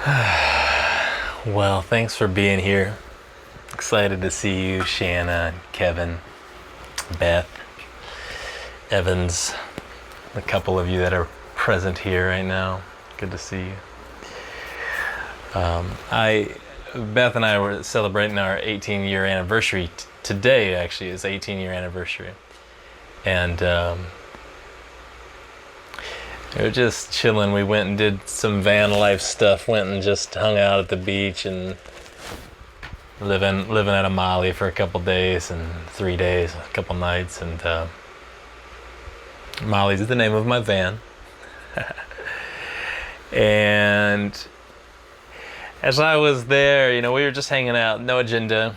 Well, thanks for being here. Excited to see you, Shanna, and Kevin, Beth, Evans, a couple of you that are present here right now. Good to see you. Beth and I were celebrating our 18-year anniversary. Today, actually, is 18-year anniversary. And we were just chilling. We went and did some van life stuff. Went and just hung out at the beach and living out of Mali for a couple days and 3 days, a couple nights. And Mali's the name of my van. And as I was there, we were just hanging out, no agenda,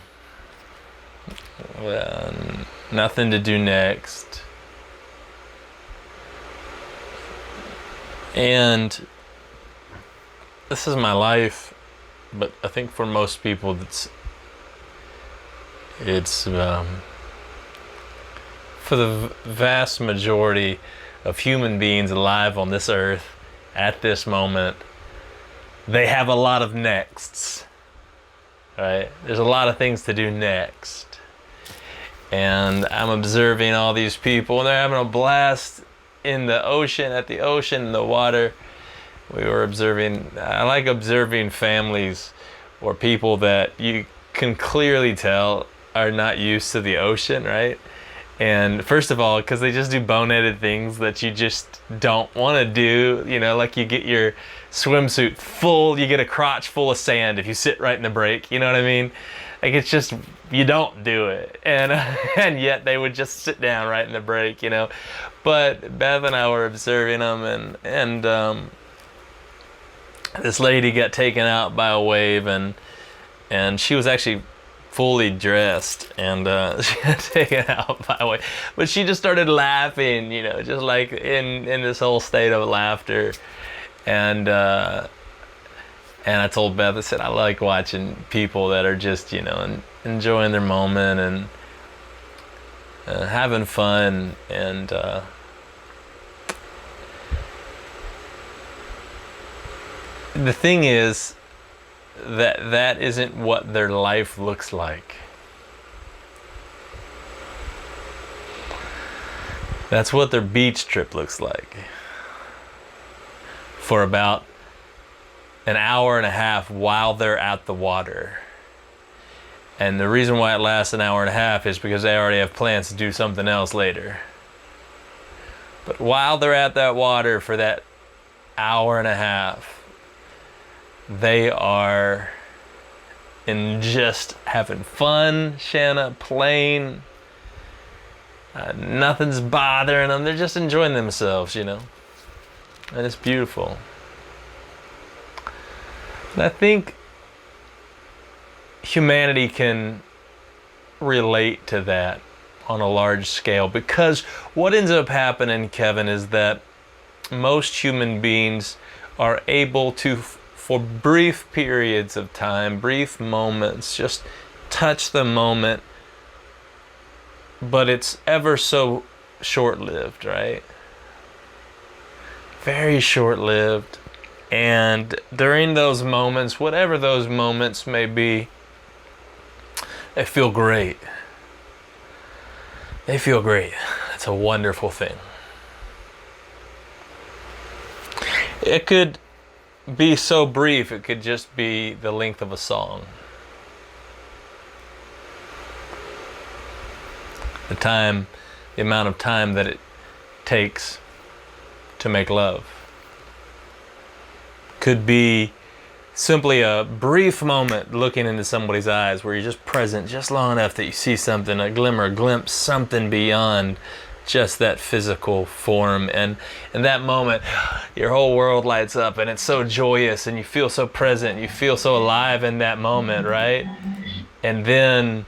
nothing to do next. And this is my life, but I think for most people, it's for the vast majority of human beings alive on this earth at this moment, they have a lot of nexts, right? There's a lot of things to do next. And I'm observing all these people, and they're having a blast in the ocean, in the water. We were observing, I like observing families or people that you can clearly tell are not used to the ocean, right? And first of all, because they just do boneheaded things that you just don't want to do, like you get your swimsuit full, you get a crotch full of sand if you sit right in the break, you know what I mean? Like, it's just, you don't do it. And and yet they would just sit down right in the break, But Beth and I were observing them, and this lady got taken out by a wave, and she was actually fully dressed, and she got taken out by a wave. But she just started laughing, just like in this whole state of laughter. And I told Beth, I said, I like watching people that are just, enjoying their moment and having fun. And the thing is that isn't what their life looks like. That's what their beach trip looks like. For about an hour and a half while they're at the water. And the reason why it lasts an hour and a half is because they already have plans to do something else later. But while they're at that water for that hour and a half, they are just having fun, Shanna, playing. Nothing's bothering them. They're just enjoying themselves, And it's beautiful. And I think humanity can relate to that on a large scale, because what ends up happening, Kevin, is that most human beings are able to, for brief periods of time, brief moments, just touch the moment, but it's ever so short-lived, right? Very short-lived. And during those moments, whatever those moments may be, they feel great. They feel great. It's a wonderful thing. It could be so brief, it could just be the length of a song. The amount of time that it takes to make love. Could be simply a brief moment looking into somebody's eyes where you're just present just long enough that you see something, a glimmer, a glimpse, something beyond just that physical form. And in that moment, your whole world lights up, and it's so joyous, and you feel so present, you feel so alive in that moment, right? And then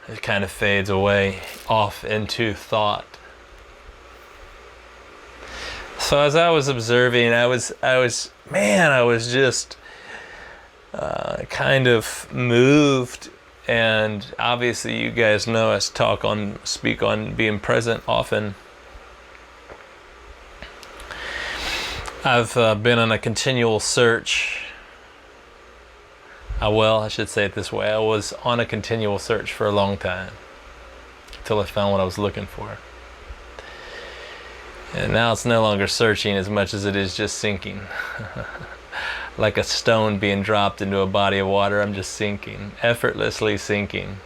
it kind of fades away off into thought. So as I was observing, I was just kind of moved. And obviously, you guys know us speak on being present often. I've been on a continual search I should say it this way. I was on a continual search for a long time until I found what I was looking for. And now it's no longer searching as much as it is just sinking. Like a stone being dropped into a body of water, I'm just sinking, effortlessly sinking,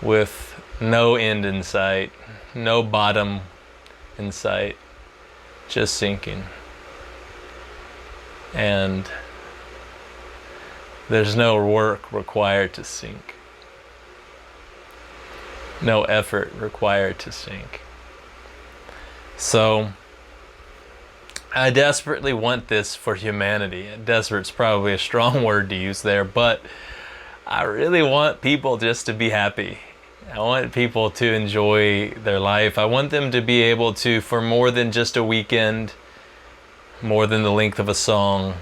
with no end in sight, no bottom in sight, just sinking. And there's no work required to sink, no effort required to sink. So I desperately want this for humanity. Desperate's probably a strong word to use there, but I really want people just to be happy. I want people to enjoy their life. I want them to be able to, for more than just a weekend, more than the length of a song,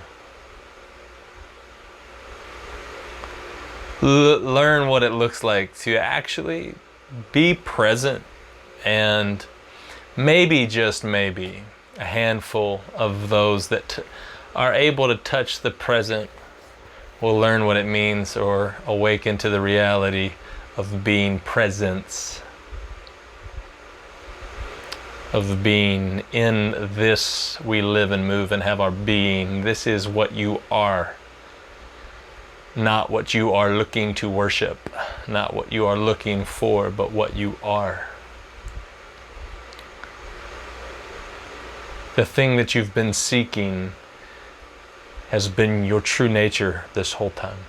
learn what it looks like to actually be present, and maybe, just maybe, a handful of those that are able to touch the present will learn what it means or awaken to the reality of being presence, of being in this we live and move and have our being. This is what you are, not what you are looking to worship, not what you are looking for, but what you are. The thing that you've been seeking has been your true nature this whole time.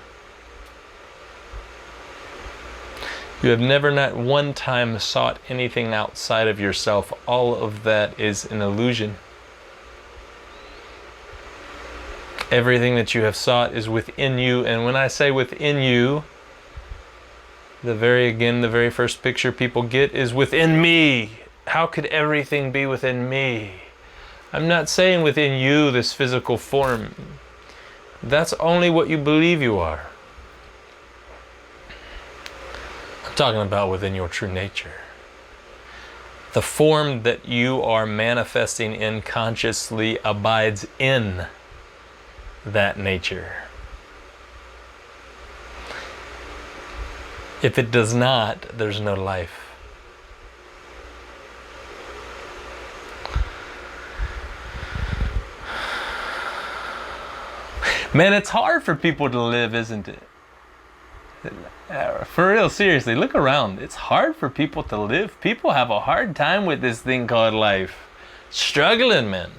You have never, not one time, sought anything outside of yourself. All of that is an illusion. Everything that you have sought is within you, and when I say within you, the very first picture people get is within me. How could everything be within me? I'm not saying within you, this physical form. That's only what you believe you are. I'm talking about within your true nature. The form that you are manifesting in consciously abides in that nature. If it does not, there's no life. Man, it's hard for people to live, isn't it? For real, seriously, look around. It's hard for people to live. People have a hard time with this thing called life. Struggling, man.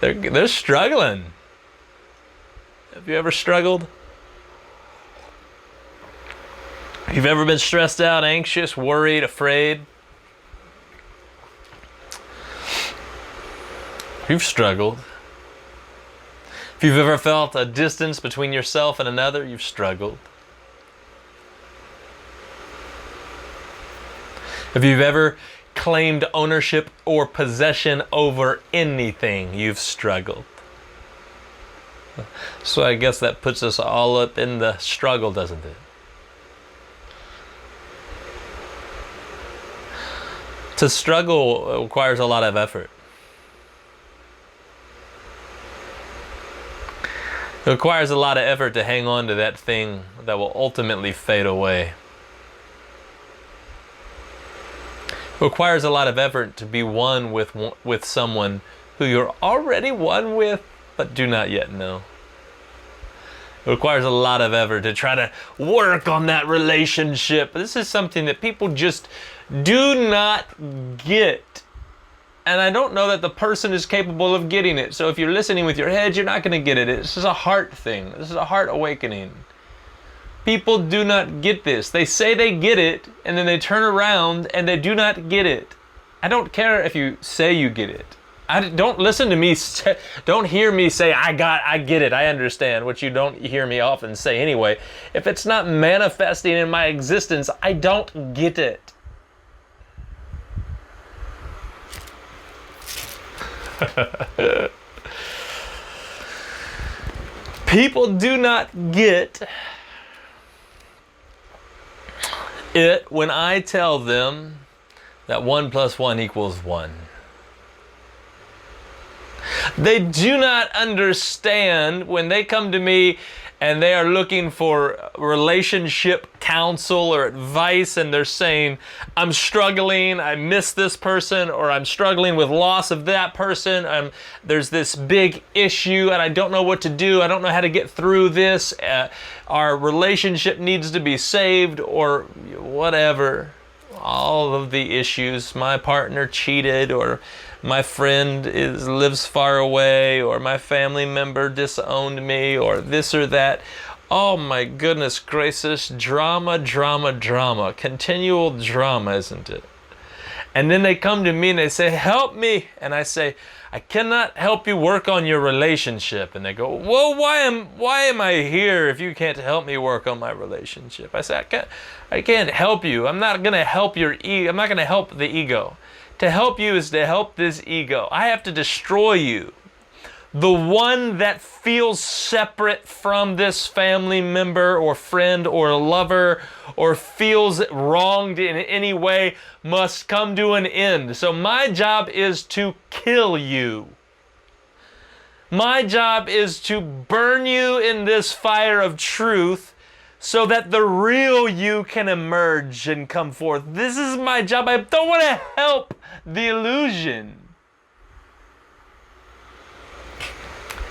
They're struggling. Have you ever struggled? Have you ever been stressed out, anxious, worried, afraid? You've struggled. If you've ever felt a distance between yourself and another, you've struggled. If you've ever claimed ownership or possession over anything, you've struggled. So I guess that puts us all up in the struggle, doesn't it? To struggle requires a lot of effort. It requires a lot of effort to hang on to that thing that will ultimately fade away. It requires a lot of effort to be one with someone who you're already one with, but do not yet know. It requires a lot of effort to try to work on that relationship. This is something that people just do not get. And I don't know that the person is capable of getting it. So if you're listening with your head, you're not going to get it. This is a heart thing. This is a heart awakening. People do not get this. They say they get it, and then they turn around and they do not get it. I don't care if you say you get it. Don't listen to me. Don't hear me say, I get it, I understand, which you don't hear me often say anyway. If it's not manifesting in my existence, I don't get it. People do not get it when I tell them that 1 + 1 = 1. They do not understand when they come to me and they are looking for relationship counsel or advice, and they're saying, I'm struggling, I miss this person, or I'm struggling with loss of that person, there's this big issue and I don't know what to do, I don't know how to get through this, our relationship needs to be saved, or whatever. All of the issues, my partner cheated, or my friend lives far away, or my family member disowned me, or this or that. Oh my goodness gracious, drama, drama, drama. Continual drama, isn't it? And then they come to me and they say, help me. And I say, I cannot help you work on your relationship. And they go, well, why am I here if you can't help me work on my relationship? I say, I can't help you. I'm not going to help your ego. I'm not going to help the ego. To help you is to help this ego. I have to destroy you. The one that feels separate from this family member or friend or lover, or feels wronged in any way, must come to an end. So my job is to kill you. My job is to burn you in this fire of truth so that the real you can emerge and come forth. This is my job. I don't want to help the illusion.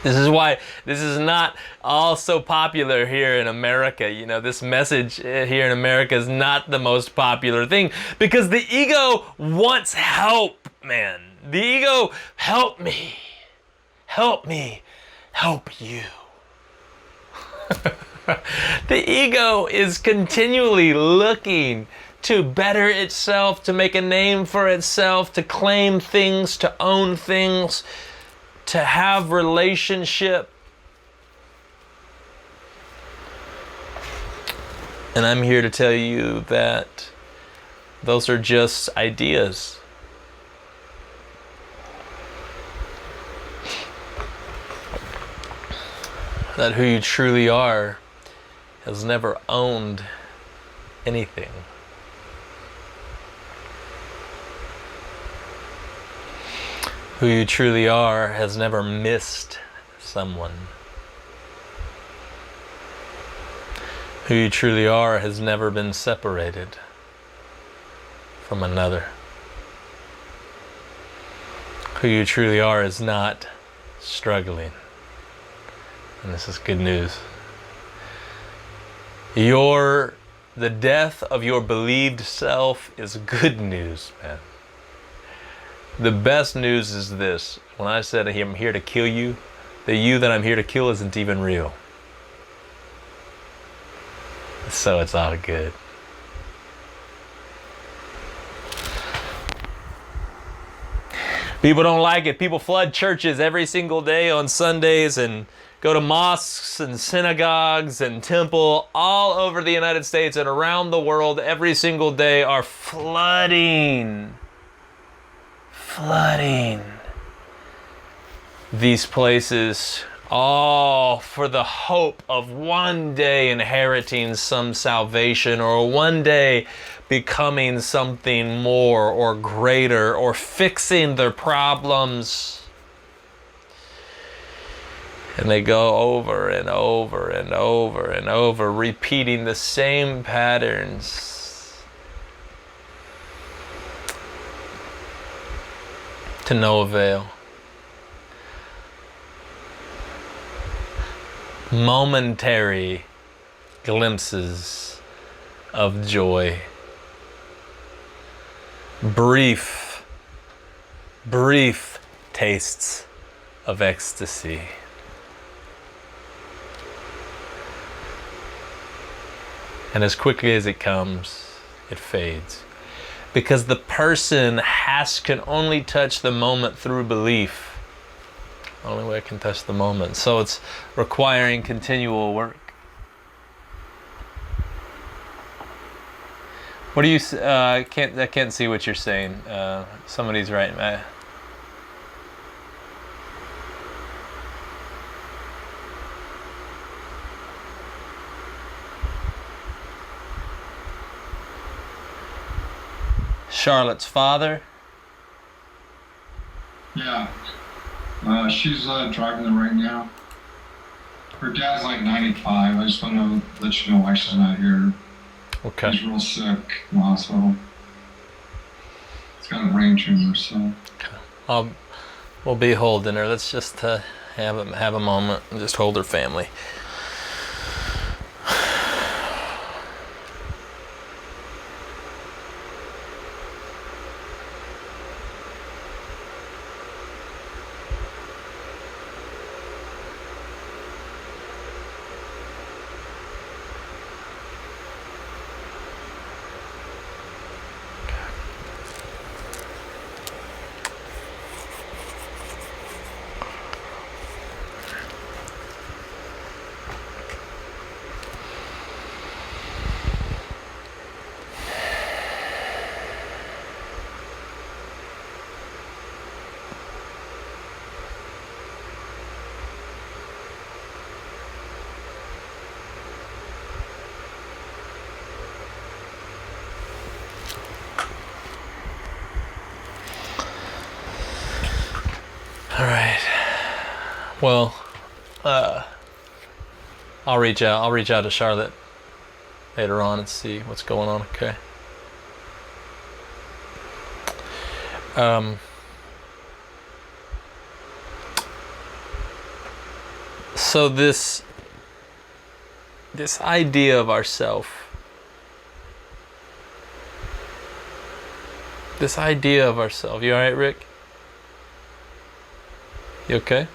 This is why this is not all so popular here in America. You know, this message here in America is not the most popular thing, because the ego wants help, man. The ego, help me, help you. The ego is continually looking to better itself, to make a name for itself, to claim things, to own things, to have relationship. And I'm here to tell you that those are just ideas. That who you truly are has never owned anything. Who you truly are has never missed someone. Who you truly are has never been separated from another. Who you truly are is not struggling. And this is good news. The death of your believed self is good news, man. The best news is this. When I said I'm here to kill you, the you that I'm here to kill isn't even real. So it's all good. People don't like it. People flood churches every single day on Sundays and go to mosques and synagogues and temple all over the United States and around the world every single day are flooding these places, all for the hope of one day inheriting some salvation, or one day becoming something more or greater, or fixing their problems. And they go over and over and over and over, repeating the same patterns. To no avail. Momentary glimpses of joy. Brief tastes of ecstasy. And as quickly as it comes, it fades. Because the person can only touch the moment through belief. The only way I can touch the moment. So it's requiring continual work. What do you? I can't see what you're saying. Somebody's writing. Charlotte's father. Yeah. She's driving them right now. Her dad's like 95. I just want to let you know why she's not here. Okay. He's real sick in the hospital. He's got a brain tumor, so. We'll be holding her. Let's just have a moment and just hold her family. All right. Well, I'll reach out to Charlotte later on and see what's going on. Okay. So this idea of ourself, you all right, Rick? You okay?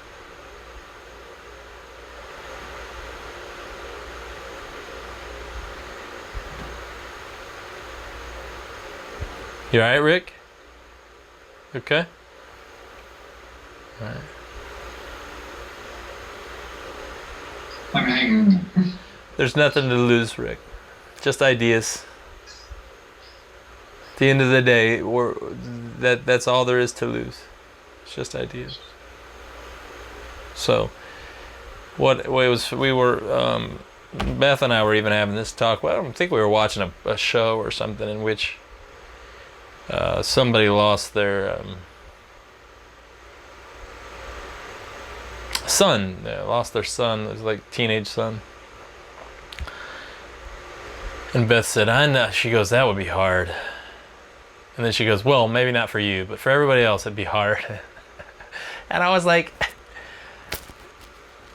You all right, Rick? You okay? All right. I'm hanging. There's nothing to lose, Rick. Just ideas. At the end of the day, that's all there is to lose. It's just ideas. So, Beth and I were even having this talk. Well, I think we were watching a show or something in which somebody lost their son. It was like a teenage son. And Beth said, I know. She goes, that would be hard. And then she goes, well, maybe not for you, but for everybody else, it'd be hard. And I was like,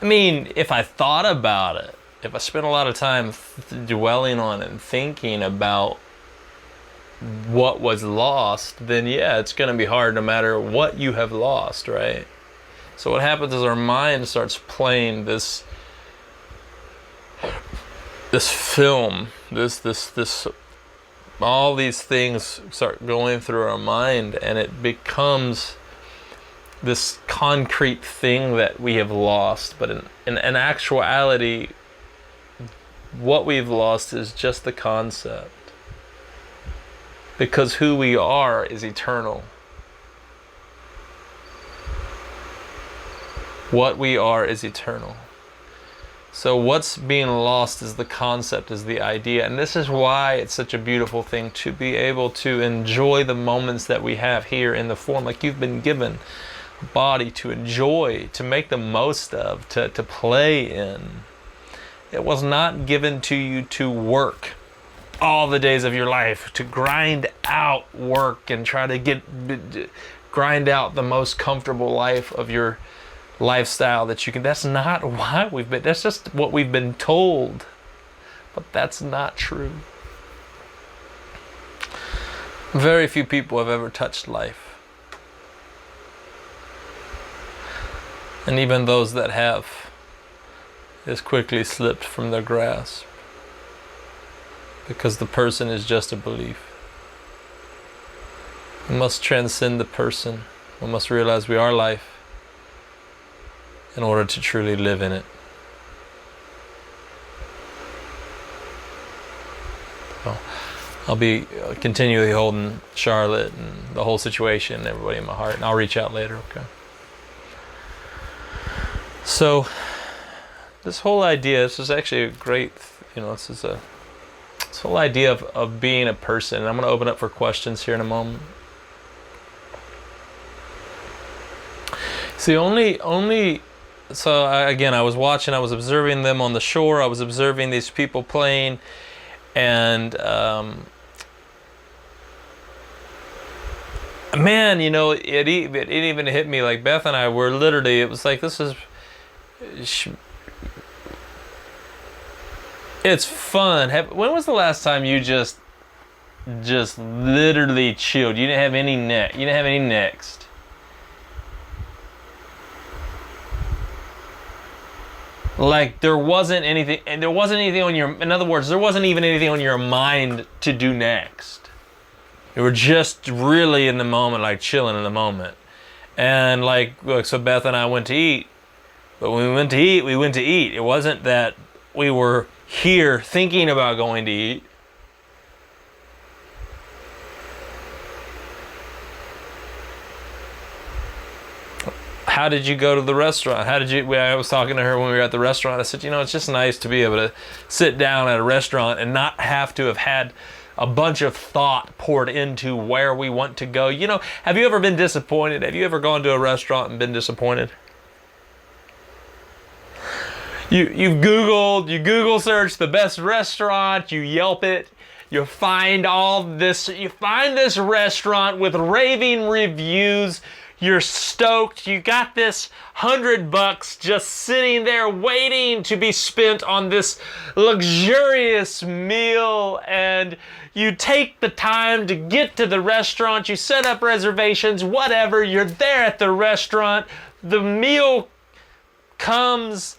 I mean, if I thought about it, if I spent a lot of time dwelling on it and thinking about what was lost, then yeah, it's going to be hard no matter what you have lost, right? So what happens is our mind starts playing this film, this all these things start going through our mind, and it becomes this concrete thing that we have lost. But in actuality, what we've lost is just the concept. Because who we are is eternal. What we are is eternal. So what's being lost is the concept, is the idea. And this is why it's such a beautiful thing to be able to enjoy the moments that we have here in the form, like you've been given a body to enjoy, to make the most of, to play in. It was not given to you to work all the days of your life, to grind out work and try to grind out the most comfortable life of your lifestyle that you can. That's not why that's just what we've been told, but that's not true. Very few people have ever touched life, and even those that have is quickly slipped from their grasp, because the person is just a belief. We must transcend the person. We must realize we are life in order to truly live in it. So I'll be continually holding Charlotte and the whole situation and everybody in my heart, and I'll reach out later, okay? So this whole idea, this is actually a great, this whole idea of being a person, and I'm going to open up for questions here in a moment. See, so again, I was watching, I was observing them on the shore, I was observing these people playing, and man, you know, it even hit me, like Beth and I were literally, it was like, it's fun. When was the last time you just literally chilled? You didn't have any next. Like there wasn't anything on your, in other words, there wasn't even anything on your mind to do next. You were just really in the moment, like chilling in the moment. And like, look, so Beth and I went to eat. But when we went to eat. It wasn't that we were here thinking about going to eat. How did you go to the restaurant? I was talking to her when we were at the restaurant. I said, you know, it's just nice to be able to sit down at a restaurant and not have to have had a bunch of thought poured into where we want to go. You know, have you ever been disappointed? Have you ever gone to a restaurant and been disappointed? You Google search the best restaurant, you Yelp it, you find this restaurant with raving reviews. You're stoked. You got this $100 just sitting there waiting to be spent on this luxurious meal, and you take the time to get to the restaurant. You set up reservations, whatever. You're there at the restaurant. The meal comes,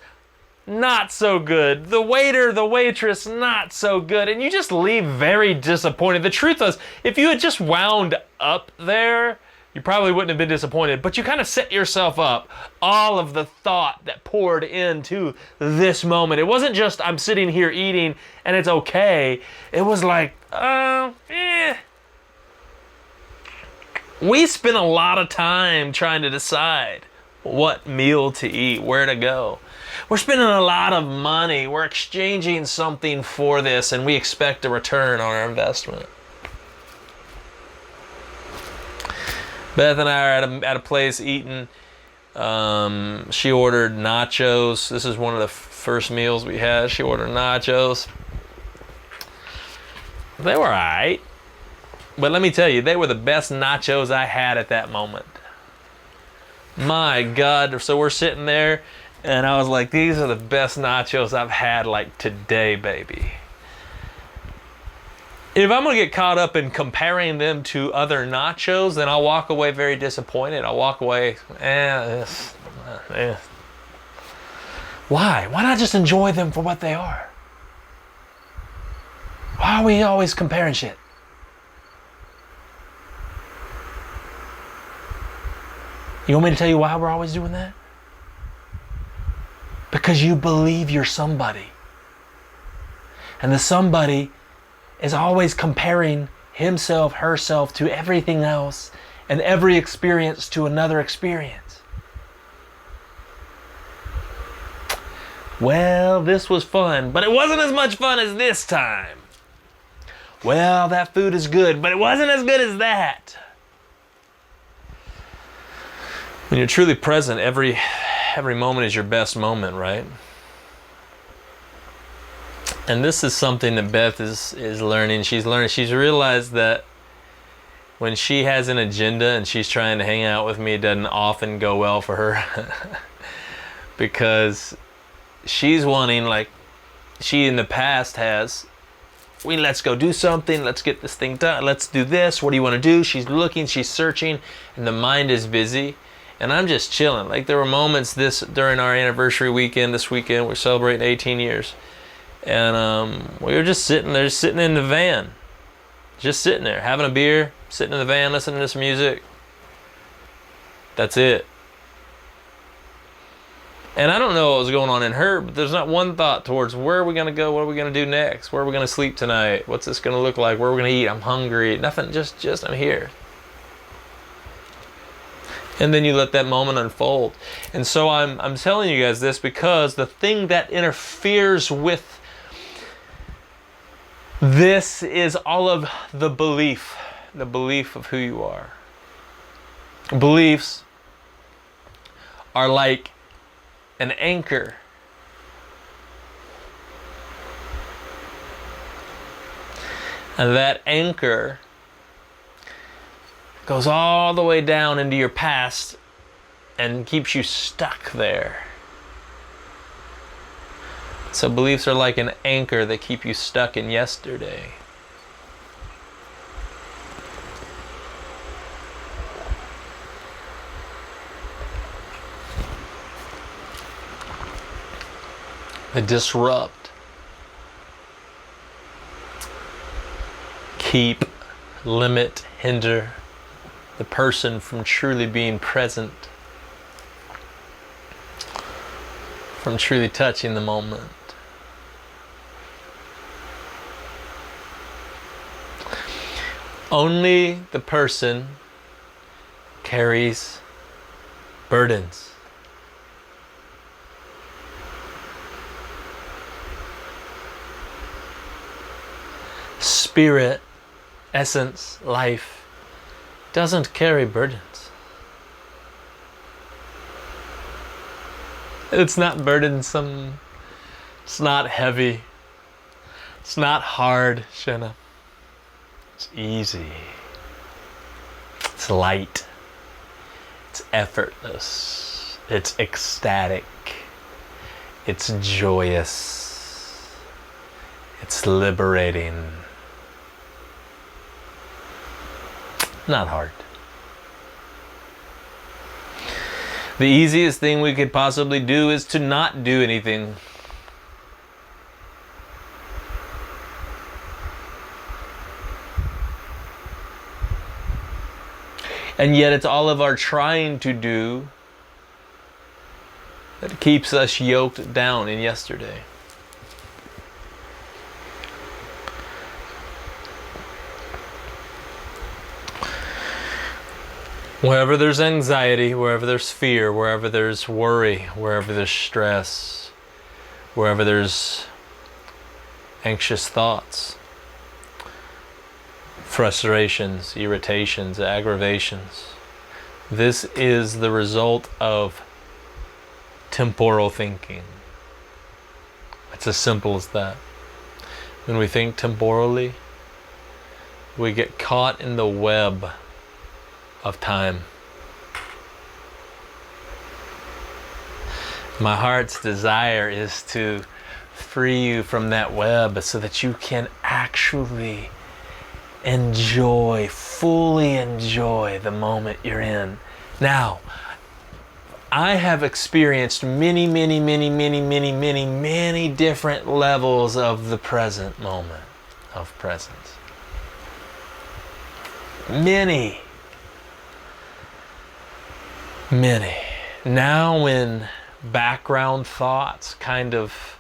not so good. The waiter, the waitress, not so good. And you just leave very disappointed. The truth is, if you had just wound up there, you probably wouldn't have been disappointed, but you kind of set yourself up. All of the thought that poured into this moment. It wasn't just, I'm sitting here eating and it's okay. It was like, We spent a lot of time trying to decide what meal to eat, where to go. We're spending a lot of money. We're exchanging something for this, and we expect a return on our investment. Beth and I are at a place eating. She ordered nachos. This is one of the first meals we had. She ordered nachos. They were all right. But let me tell you, they were the best nachos I had at that moment. My God. So we're sitting there, and I was like, these are the best nachos I've had like today, baby. If I'm going to get caught up in comparing them to other nachos, then I'll walk away very disappointed. I'll walk away, Why? Why not just enjoy them for what they are? Why are we always comparing shit? You want me to tell you why we're always doing that? Because you believe you're somebody. And the somebody is always comparing himself, herself to everything else and every experience to another experience. Well, this was fun, but it wasn't as much fun as this time. Well, that food is good, but it wasn't as good as that. When you're truly present, every moment is your best moment, right? And this is something that Beth is learning. She's realized that when she has an agenda and she's trying to hang out with me, it doesn't often go well for her. Because she's wanting, like she in the past has, let's go do something, let's get this thing done, let's do this, what do you want to do? She's looking, she's searching, and the mind is busy. And I'm just chilling. Like there were moments during our anniversary weekend, this weekend, we're celebrating 18 years. And we were just sitting in the van. Just sitting there, having a beer, sitting in the van, listening to some music. That's it. And I don't know what was going on in her, but there's not one thought towards where are we going to go, what are we going to do next, where are we going to sleep tonight, what's this going to look like, where are we going to eat, I'm hungry, nothing, just I'm here. And then you let that moment unfold. And so I'm telling you guys this because the thing that interferes with this is all of the belief of who you are. Beliefs are like an anchor. And that anchor goes all the way down into your past and keeps you stuck there. So beliefs are like an anchor that keep you stuck in yesterday. They disrupt, keep, limit, hinder the person from truly being present, from truly touching the moment. Only the person carries burdens. Spirit, essence, life doesn't carry burdens. It's not burdensome. It's not heavy. It's not hard, Shanna. It's easy. It's light. It's effortless. It's ecstatic. It's joyous. It's liberating. Not hard. The easiest thing we could possibly do is to not do anything. And yet it's all of our trying to do that keeps us yoked down in yesterday. Wherever there's anxiety, wherever there's fear, wherever there's worry, wherever there's stress, wherever there's anxious thoughts, frustrations, irritations, aggravations, this is the result of temporal thinking. It's as simple as that. When we think temporally, we get caught in the web of time. My heart's desire is to free you from that web so that you can actually enjoy, fully enjoy the moment you're in. Now, I have experienced many different levels of the present moment of presence. Many. Now when background thoughts kind of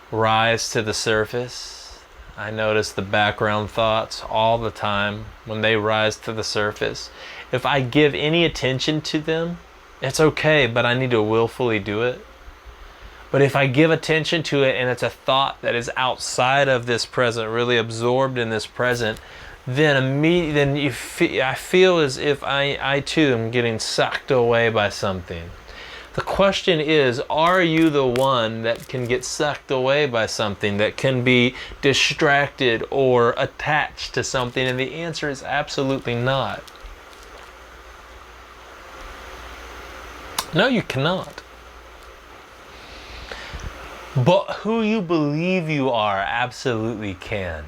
rise to the surface, I notice the background thoughts all the time when they rise to the surface. If I give any attention to them, it's okay, but I need to willfully do it. But if I give attention to it and it's a thought that is outside of this present, really absorbed in this present, then I feel as if I too am getting sucked away by something. The question is, are you the one that can get sucked away by something, that can be distracted or attached to something? And the answer is absolutely not. No, you cannot. But who you believe you are absolutely can.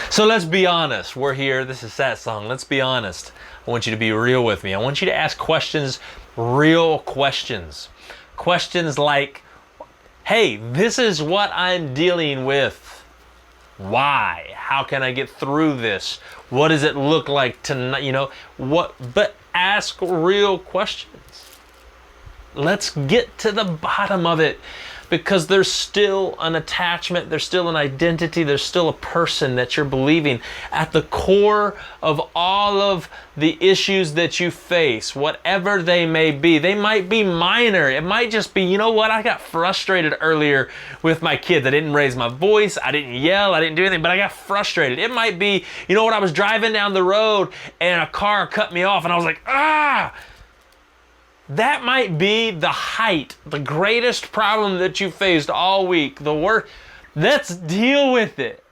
So let's be honest. We're here. This is Satsang. Let's be honest. I want you to be real with me. I want you to ask questions, real questions. Questions like, hey, this is what I'm dealing with. Why? How can I get through this? What does it look like tonight? But ask real questions. Let's get to the bottom of it. because there's still an attachment, there's still an identity, there's still a person that you're believing at the core of all of the issues that you face, whatever they may be. They might be minor. It might just be, you know what, I got frustrated earlier with my kids. I didn't raise my voice, I didn't yell, I didn't do anything, but I got frustrated. It might be, you know what, I was driving down the road and a car cut me off and I was like, ah! That might be the height, the greatest problem that you faced all week, the worst. Let's deal with it.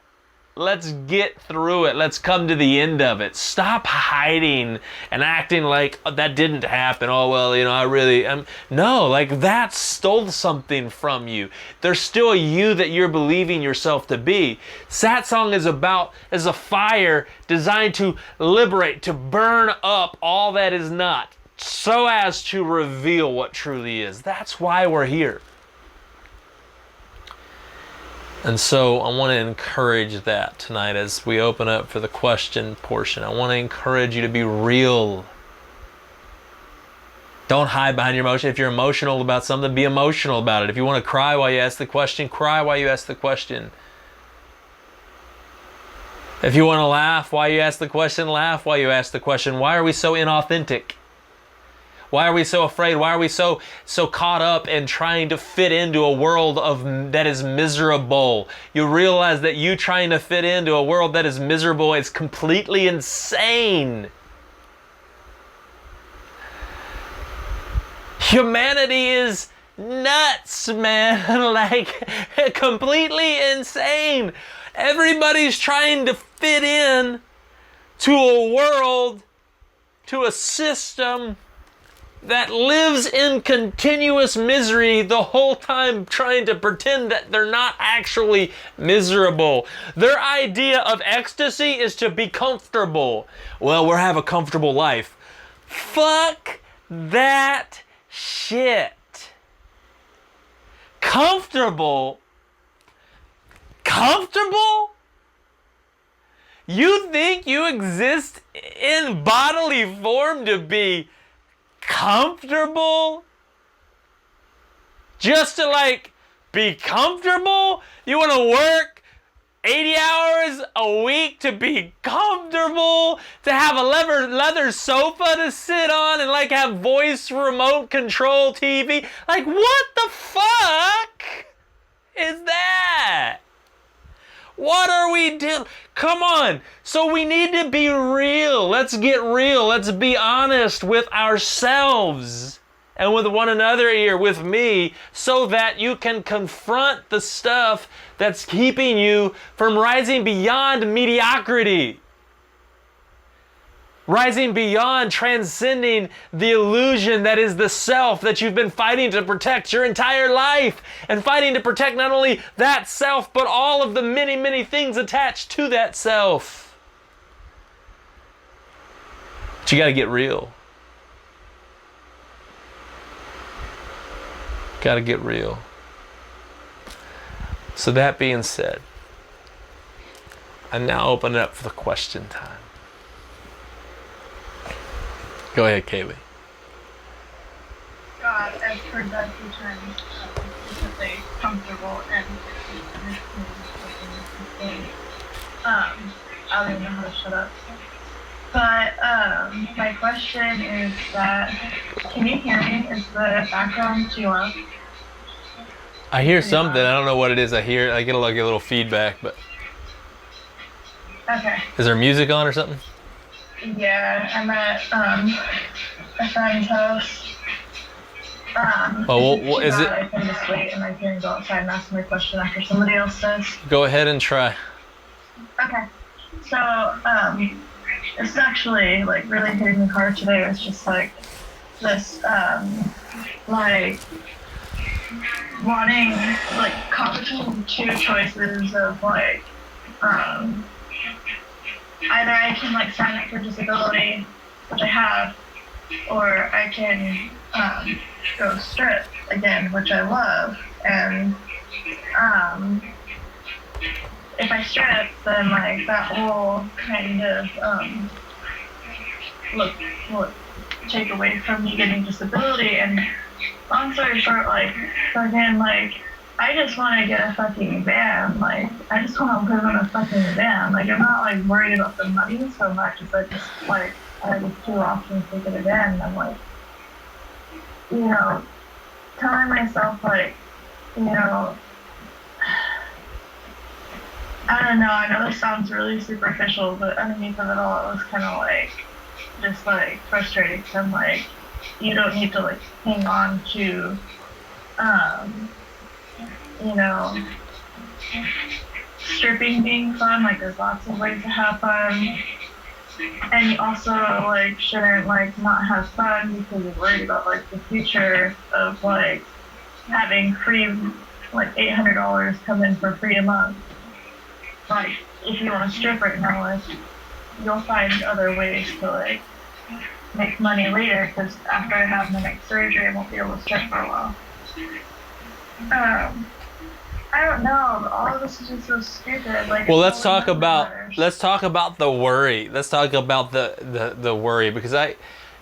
Let's get through it. Let's come to the end of it. Stop hiding and acting like that didn't happen. Oh, well, you know, I really am. No, like that stole something from you. There's still a you that you're believing yourself to be. Satsang is a fire designed to liberate, to burn up all that is not, so as to reveal what truly is. That's why we're here. And so I want to encourage that tonight as we open up for the question portion. I want to encourage you to be real. Don't hide behind your emotion. If you're emotional about something, be emotional about it. If you want to cry while you ask the question, cry while you ask the question. If you want to laugh while you ask the question, laugh while you ask the question. Why are we so inauthentic? Why are we so afraid? Why are we so caught up in trying to fit into a world that is miserable? You realize that you trying to fit into a world that is miserable is completely insane. Humanity is nuts, man. Like, completely insane. Everybody's trying to fit in to a world, to a system that lives in continuous misery the whole time, trying to pretend that they're not actually miserable. Their idea of ecstasy is to be comfortable. Well, we'll have a comfortable life. Fuck that shit. Comfortable? Comfortable? You think you exist in bodily form to be comfortable? Just to like be comfortable? You want to work 80 hours a week to be comfortable? To have a leather sofa to sit on and like have voice remote control TV? Like, what the fuck is that? What are we doing? Come on. So we need to be real. Let's get real. Let's be honest with ourselves and with one another here, with me, so that you can confront the stuff that's keeping you from rising beyond mediocrity. Rising beyond, transcending the illusion that is the self that you've been fighting to protect your entire life, and fighting to protect not only that self, but all of the many, many things attached to that self. But you got to get real. Got to get real. So that being said, I now open it up for the question time. Go ahead, Kaylee. God, I've heard that a few times, specifically comfortable and I don't even know how to shut up. But my question is that, can you hear me? Is the background too loud? I hear something. I don't know what it is. I get like a little feedback, but. Okay. Is there music on or something? Yeah, I'm at a friend's house. Well, is it? I can just wait and I can go outside and ask my question after somebody else does. Go ahead and try. Okay. So, it's actually like really hitting me hard today. It's just like this, like wanting, like caught between two choices of like, either I can like sign up for disability, which I have, or I can go strip again, which I love. And if I strip, then like that will kind of will take away from me getting disability. And long story short, like fucking like I just want to get a fucking van. Like, I just want to live in a fucking van. Like, I'm not, like, worried about the money so much as I just, like, I have these two options to get a van. And I'm, like, you know, telling myself, like, you know, I don't know. I know this sounds really superficial, but underneath of it all, it was kind of, like, just, like, frustrating. Because I'm, like, you don't need to, like, hang on to, you know, stripping being fun. Like, there's lots of ways to have fun. And you also, like, shouldn't, like, not have fun because you're worried about, like, the future of, like, having free, like, $800 come in for free a month. Like, if you want to strip right now, like, you'll find other ways to, like, make money later, because after I have my next surgery, I won't be able to strip for a while. I don't know, but all of this is just so stupid. Like, well, let's talk about the worry. Let's talk about the worry, because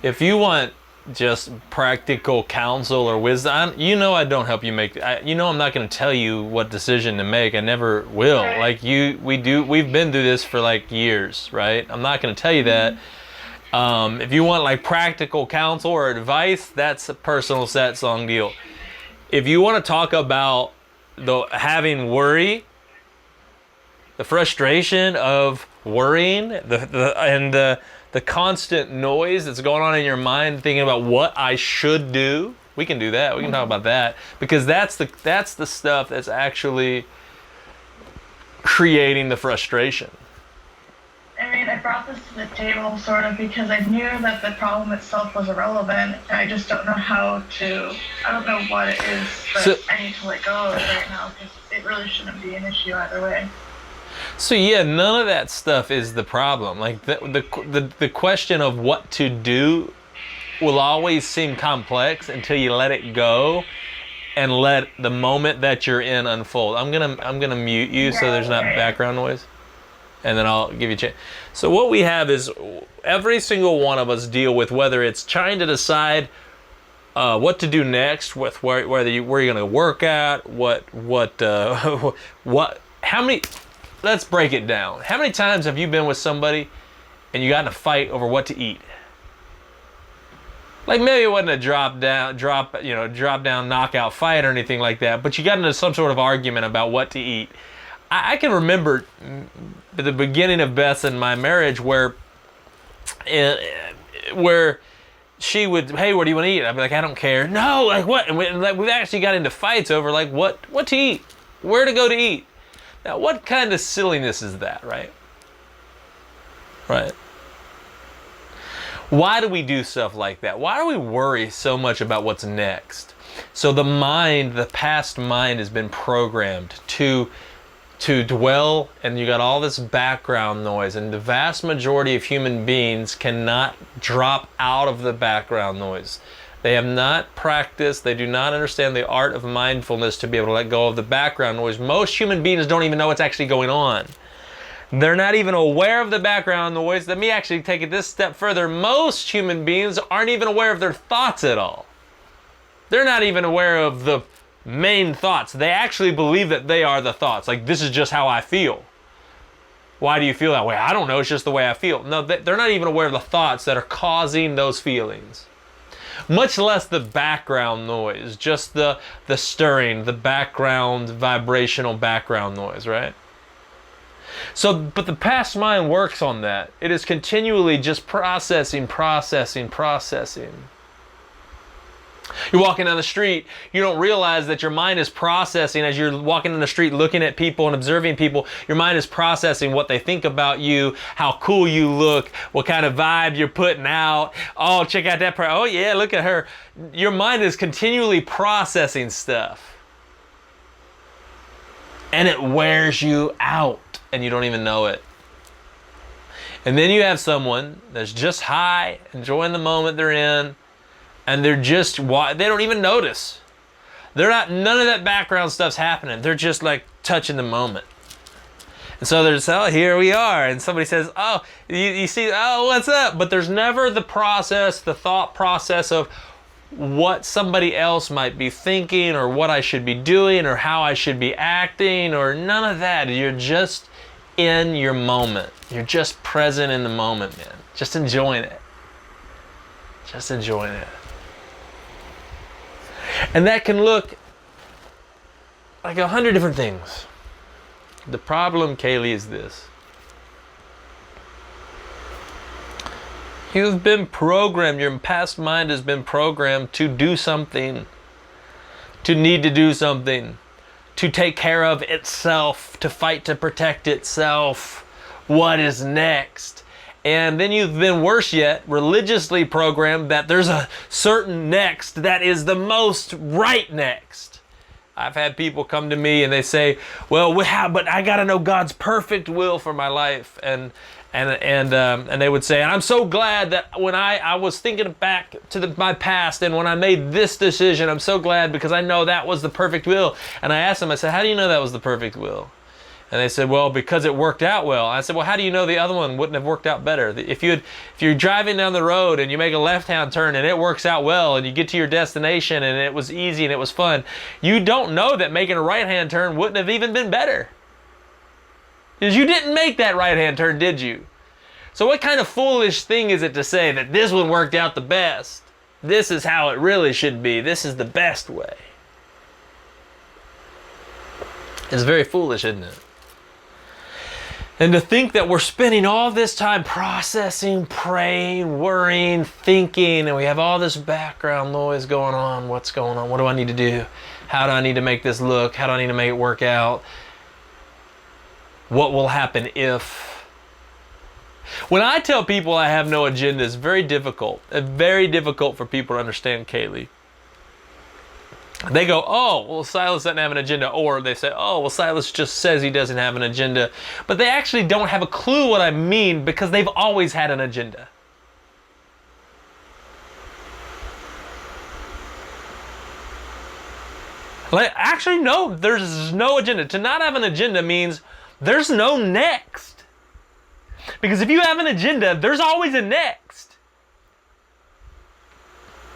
if you want just practical counsel or wisdom, you know, I don't help you make. I'm not going to tell you what decision to make. I never will. Right. Like we've been through this for like years, right? I'm not going to tell you that. If you want like practical counsel or advice, that's a personal Satsang deal. If you want to talk about having worry, the frustration of worrying, the constant noise that's going on in your mind, thinking about what I should do, we can do that. We can talk about that, because that's the stuff that's actually creating the frustration. I mean, I brought this to the table sort of because I knew that the problem itself was irrelevant. I just don't know I don't know what it is, but I need to let go of it right now because it really shouldn't be an issue either way. So yeah, none of that stuff is the problem. Like the question of what to do will always seem complex until you let it go and let the moment that you're in unfold. I'm gonna mute you so there's not background noise, and then I'll give you a chance. So what we have is every single one of us deal with whether it's trying to decide what to do next, with where you're gonna work at, how many. Let's break it down. How many times have you been with somebody and you got in a fight over what to eat? Like, maybe it wasn't a drop down knockout fight or anything like that, but you got into some sort of argument about what to eat. I can remember the beginning of Beth and my marriage where she would, hey, what do you want to eat? I'd be like, I don't care. No, like what? And we've actually got into fights over like what to eat, where to go to eat. Now, what kind of silliness is that, right? Right. Why do we do stuff like that? Why do we worry so much about what's next? So the past mind has been programmed to dwell, and you got all this background noise, and the vast majority of human beings cannot drop out of the background noise. They have not practiced, they do not understand the art of mindfulness to be able to let go of the background noise. Most human beings don't even know what's actually going on. They're not even aware of the background noise. Let me actually take it this step further. Most human beings aren't even aware of their thoughts at all. They're not even aware of the main thoughts. They actually believe that they are the thoughts. Like, this is just how I feel. Why do you feel that way? I don't know, it's just the way I feel. No, they're not even aware of the thoughts that are causing those feelings. Much less the background noise, just the stirring, the background, vibrational background noise, right? So, but the past mind works on that. It is continually just processing. You're walking down the street, you don't realize that your mind is processing as you're walking down the street looking at people and observing people. Your mind is processing what they think about you, how cool you look, what kind of vibe you're putting out. Oh, check out that person. Oh yeah, look at her. Your mind is continually processing stuff. And it wears you out and you don't even know it. And then you have someone that's just high, enjoying the moment they're in, and they don't even notice. None of that background stuff's happening. They're just like touching the moment. And so they're just, oh, here we are. And somebody says, oh, you see, oh, what's up? But there's never the thought process of, what somebody else might be thinking or what I should be doing or how I should be acting or none of that. You're just in your moment. You're just present in the moment, man. Just enjoying it. Just enjoying it. And that can look like 100 different things. The problem, Kaylee, is this. You've been programmed, your past mind has been programmed to do something, to need to do something, to take care of itself, to fight to protect itself. What is next? And then you've been, worse yet, religiously programmed that there's a certain next that is the most right next. I've had people come to me and they say, well, but I got to know God's perfect will for my life. And they would say, and I'm so glad that when I was thinking back to my past and when I made this decision, I'm so glad because I know that was the perfect will. And I asked them, I said, how do you know that was the perfect will? And they said, well, because it worked out well. I said, well, how do you know the other one wouldn't have worked out better? If you're driving down the road and you make a left-hand turn and it works out well and you get to your destination and it was easy and it was fun, you don't know that making a right-hand turn wouldn't have even been better. Because you didn't make that right-hand turn, did you? So what kind of foolish thing is it to say that this one worked out the best? This is how it really should be. This is the best way. It's very foolish, isn't it? And to think that we're spending all this time processing, praying, worrying, thinking, and we have all this background noise going on. What's going on? What do I need to do? How do I need to make this look? How do I need to make it work out? What will happen if? When I tell people I have no agenda, it's very difficult. It's very difficult for people to understand, Kaylee. They go, oh, well, Silas doesn't have an agenda. Or they say, oh, well, Silas just says he doesn't have an agenda. But they actually don't have a clue what I mean because they've always had an agenda. Like, actually, no, there's no agenda. To not have an agenda means there's no next. Because if you have an agenda, there's always a next.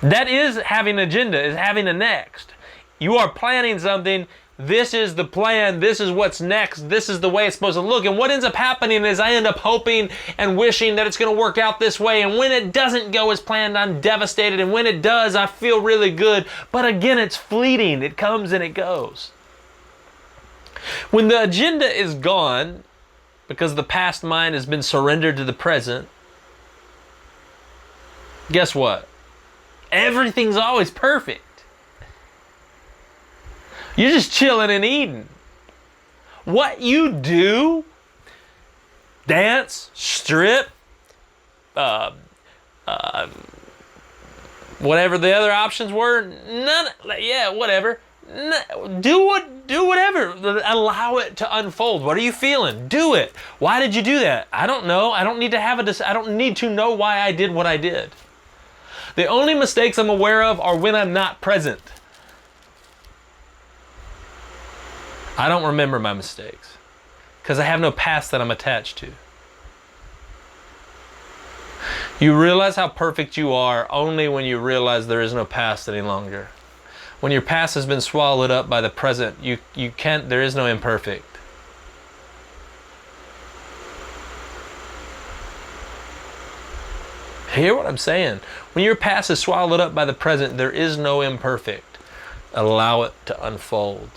That is having an agenda, is having a next. You are planning something. This is the plan. This is what's next. This is the way it's supposed to look. And what ends up happening is I end up hoping and wishing that it's going to work out this way. And when it doesn't go as planned, I'm devastated. And when it does, I feel really good. But again, it's fleeting. It comes and it goes. When the agenda is gone, because the past mind has been surrendered to the present, guess what? Everything's always perfect. You're just chilling and eating. What you do, dance, strip, whatever the other options were, whatever. Do whatever. Allow it to unfold. What are you feeling? Do it. Why did you do that? I don't know. I don't need to know why I did what I did. The only mistakes I'm aware of are when I'm not present. I don't remember my mistakes because I have no past that I'm attached to. You realize how perfect you are only when you realize there is no past any longer. When your past has been swallowed up by the present, there is no imperfect. Hear what I'm saying? When your past is swallowed up by the present, there is no imperfect. Allow it to unfold.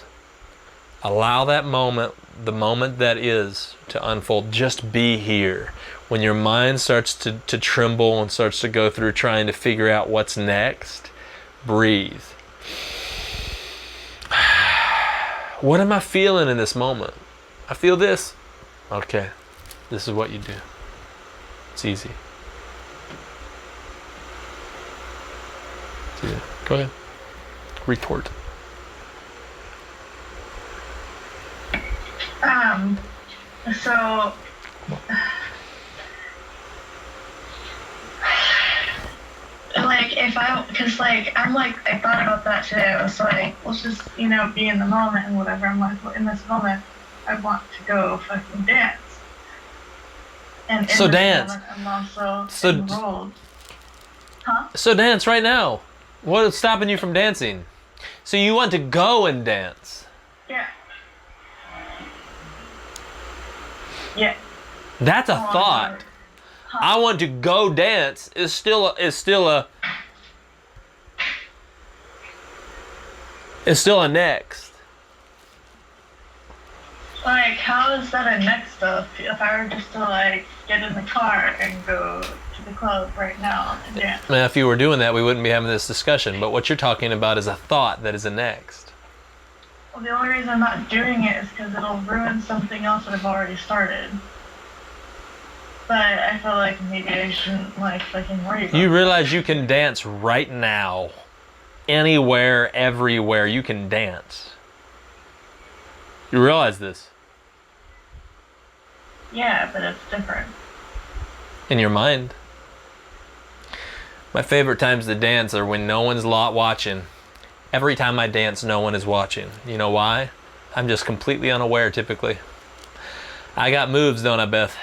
Allow that moment, the moment that is, to unfold. Just be here. When your mind starts to tremble and starts to go through trying to figure out what's next, breathe. What am I feeling in this moment? I feel this. Okay, this is what you do. It's easy. Yeah. Go ahead. Retort. So I thought about that today. I was like, let's just, be in the moment and whatever. I'm like, well, in this moment, I want to go fucking dance. And so dance. I'm also enrolled. Huh? So dance right now. What's stopping you from dancing? So you want to go and dance. Yeah. Yeah. That's a thought. I want to go dance is still a next. Like, how is that a next step if I were just to, like, get in the car and go to the club right now and dance? Now, if you were doing that, we wouldn't be having this discussion. But what you're talking about is a thought that is a next. Well, the only reason I'm not doing it is because it'll ruin something else that I've already started. But I feel like maybe I shouldn't, like, fucking worry about it. You realize you can dance right now. Anywhere, everywhere, you can dance. You realize this? Yeah, but it's different. In your mind. My favorite times to dance are when no one's watching. Every time I dance, no one is watching. You know why? I'm just completely unaware, typically. I got moves, don't I, Beth?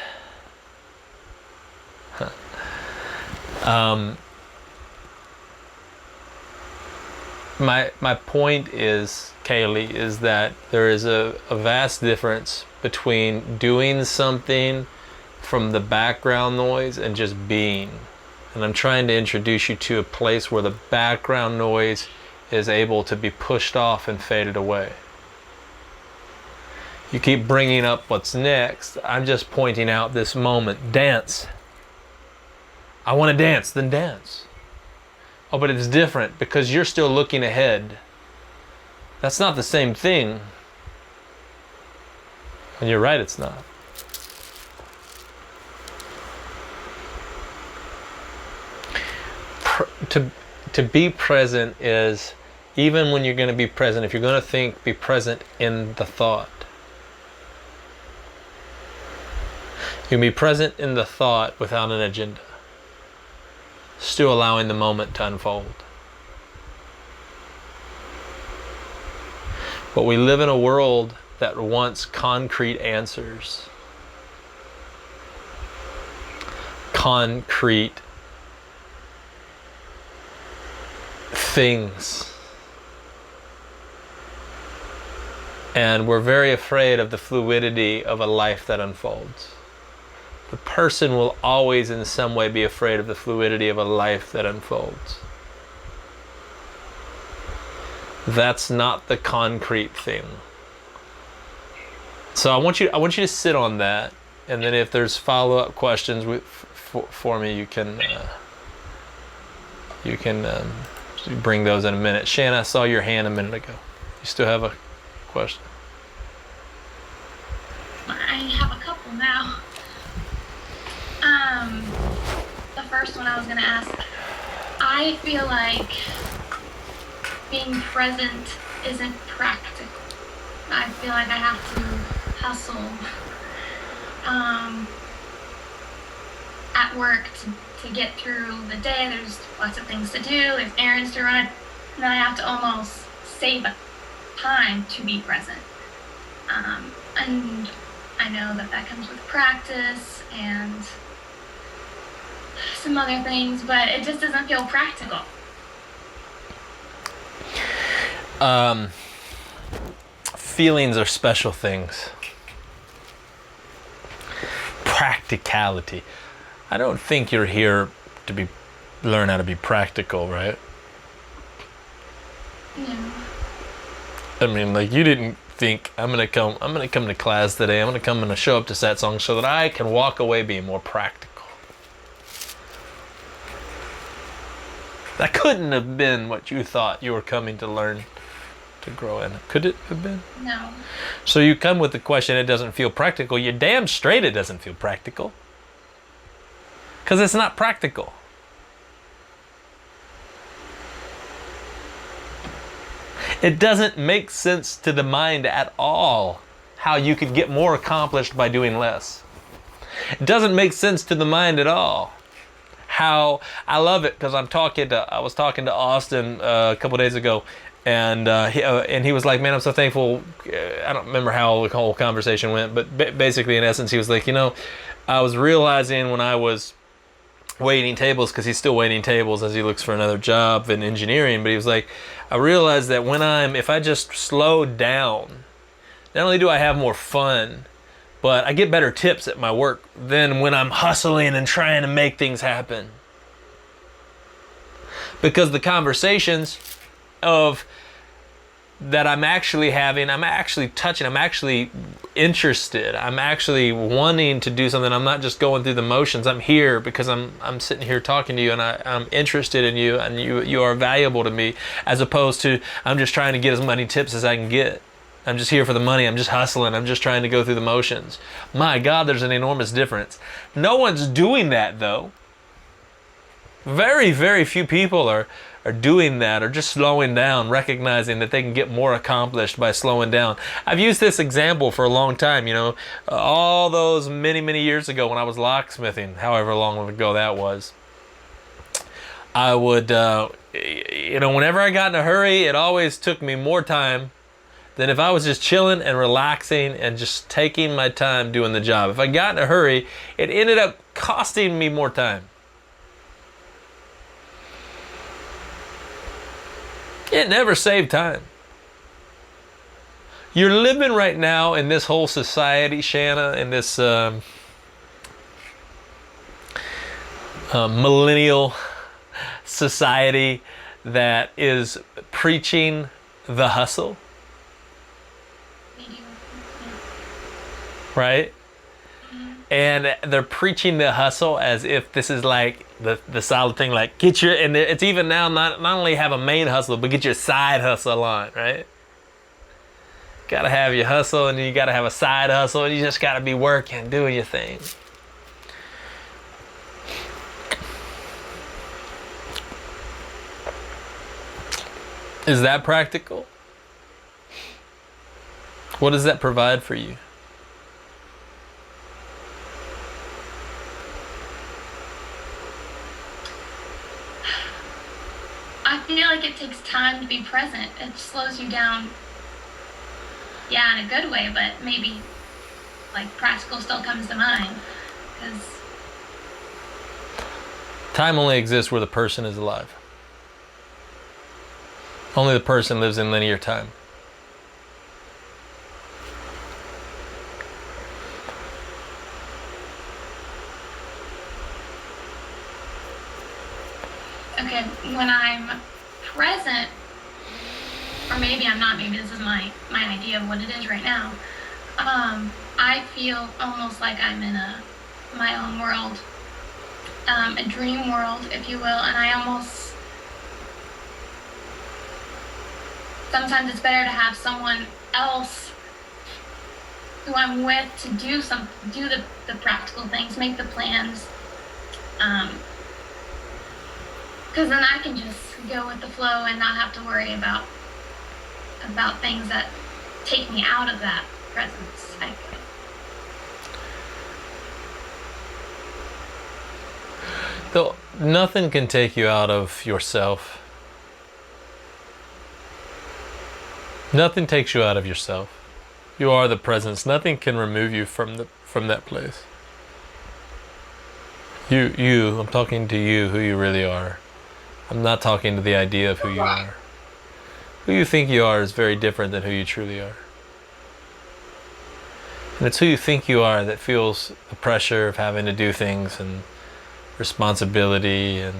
My point is, Kaylee, is that there is a vast difference between doing something from the background noise and just being. And I'm trying to introduce you to a place where the background noise is able to be pushed off and faded away. You keep bringing up what's next. I'm just pointing out this moment. Dance. I want to dance, then dance. Oh, but it's different because you're still looking ahead. That's not the same thing. And you're right, it's not. To be present is, even when you're going to be present, if you're going to think, be present in the thought. You can be present in the thought without an agenda. Still allowing the moment to unfold. But we live in a world that wants concrete answers. Concrete things. And we're very afraid of the fluidity of a life that unfolds. The person will always in some way be afraid of the fluidity of a life that unfolds. That's not the concrete thing. So I want you to sit on that, and then if there's follow-up questions for me, you can bring those in a minute. Shanna, I saw your hand a minute ago. You still have a question? I have a couple now. The first one I was gonna ask, I feel like being present isn't practical. I feel like I have to hustle at work to get through the day. There's lots of things to do, there's errands to run, and then I have to almost save time to be present. And I know that comes with practice and some other things, but it just doesn't feel practical. Feelings are special things. Practicality. I don't think you're here to learn how to be practical, right? No. I mean, like, you didn't think I'm gonna come to class today. I'm gonna show up to Satsang so that I can walk away being more practical. That couldn't have been what you thought you were coming to learn to grow in. Could it have been? No. So you come with the question, it doesn't feel practical. You're damn straight it doesn't feel practical. Because it's not practical. It doesn't make sense to the mind at all how you could get more accomplished by doing less. It doesn't make sense to the mind at all. How I love it because I was talking to Austin a couple days ago, and he was like, "Man, I'm so thankful." I don't remember how the whole conversation went, but basically, in essence, he was like, "You know, I was realizing when I was waiting tables, because he's still waiting tables as he looks for another job in engineering. But he was like, I realized that if I just slow down, not only do I have more fun, but I get better tips at my work than when I'm hustling and trying to make things happen. Because the conversations that I'm actually having, I'm actually touching, I'm actually interested, I'm actually wanting to do something. I'm not just going through the motions. I'm here because I'm sitting here talking to you, and I'm interested in you, and you are valuable to me, as opposed to I'm just trying to get as many tips as I can get. I'm just here for the money. I'm just hustling. I'm just trying to go through the motions. My God, there's an enormous difference. No one's doing that, though. Very, very few people are doing that, or just slowing down, recognizing that they can get more accomplished by slowing down. I've used this example for a long time, all those many, many years ago when I was locksmithing, however long ago that was. I would, whenever I got in a hurry, it always took me more time than if I was just chilling and relaxing and just taking my time doing the job. If I got in a hurry, it ended up costing me more time. It never saved time. You're living right now in this whole society, Shanna, in this millennial society that is preaching the hustle. Right? And they're preaching the hustle as if this is like the solid thing, like get your, and it's even now not only have a main hustle, but get your side hustle on, right? Gotta have your hustle, and you gotta have a side hustle, and you just gotta be working, doing your thing. Is that practical? What does that provide for you? I feel like it takes time to be present. It slows you down, yeah, in a good way, but maybe like practical still comes to mind. Because time only exists where the person is alive. Only the person lives in linear time. okay, when I'm present, or maybe I'm not, maybe this is my idea of what it is right now, I feel almost like I'm in my own world, a dream world, if you will, and I almost, sometimes it's better to have someone else who I'm with to do the practical things, make the plans, because then I can just go with the flow and not have to worry about things that take me out of that presence. Though nothing can take you out of yourself. Nothing takes you out of yourself. You are the presence. Nothing can remove you from that place. I'm talking to you, who you really are. I'm not talking to the idea of who you are. Who you think you are is very different than who you truly are. And it's who you think you are that feels the pressure of having to do things, and responsibility, and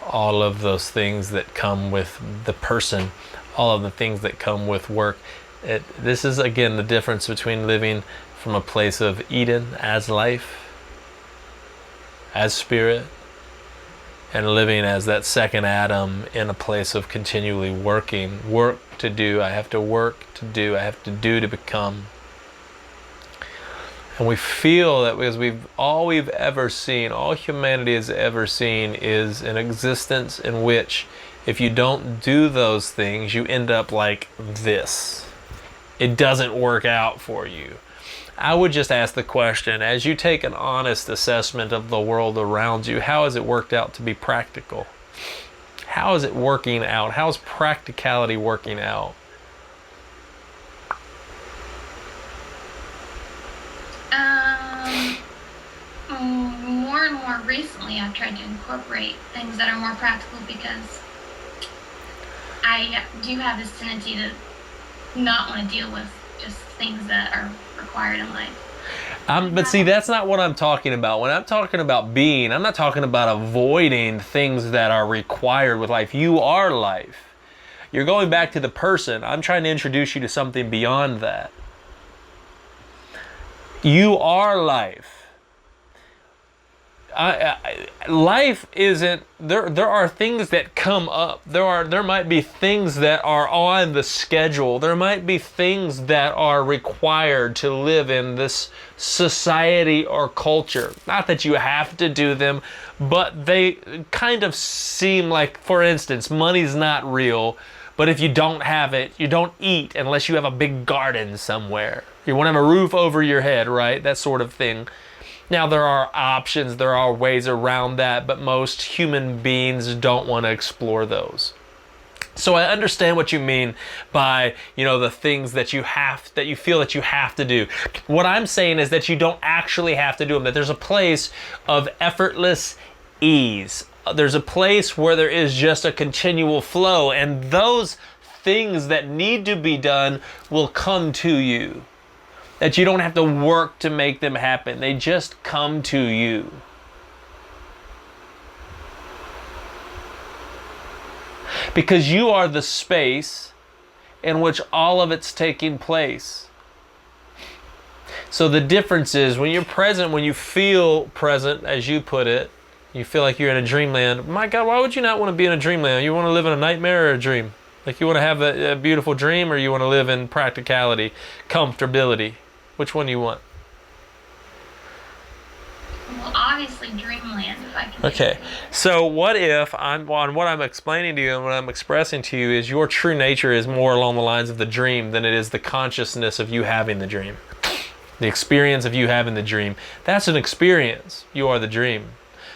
all of those things that come with the person, all of the things that come with work. This is, again, the difference between living from a place of Eden as life, as spirit, and living as that second Adam in a place of continually working. Work to do. I have to work to do. I have to do to become. And we feel that because all we've ever seen, all humanity has ever seen, is an existence in which if you don't do those things, you end up like this. It doesn't work out for you. I would just ask the question, as you take an honest assessment of the world around you, how has it worked out to be practical? How is it working out? How is practicality working out? More and more recently, I I've tried to incorporate things that are more practical because I do have this tendency to not want to deal with just things that are required in life. But see, that's not what I'm talking about. When I'm talking about being, I'm not talking about avoiding things that are required with life. You are life. You're going back to the person. I'm trying to introduce you to something beyond that. You are life. Life isn't there are things that come up. There might be things that are on the schedule. There might be things that are required to live in this society or culture. Not that you have to do them, but they kind of seem like, for instance, money's not real, but if you don't have it, you don't eat unless you have a big garden somewhere. You want to have a roof over your head, right? That sort of thing. Now, there are options, there are ways around that, but most human beings don't want to explore those. So I understand what you mean by, the things that you feel that you have to do. What I'm saying is that you don't actually have to do them, that there's a place of effortless ease. There's a place where there is just a continual flow, and those things that need to be done will come to you. That you don't have to work to make them happen. They just come to you. Because you are the space in which all of it's taking place. So the difference is when you're present, when you feel present, as you put it, you feel like you're in a dreamland. My God, why would you not want to be in a dreamland? You want to live in a nightmare or a dream? Like you want to have a beautiful dream, or you want to live in practicality, comfortability? Which one do you want? Well, obviously dreamland, if I can. Okay, so what if what I'm explaining to you and what I'm expressing to you is your true nature is more along the lines of the dream than it is the consciousness of you having the dream. The experience of you having the dream. That's an experience. You are the dream.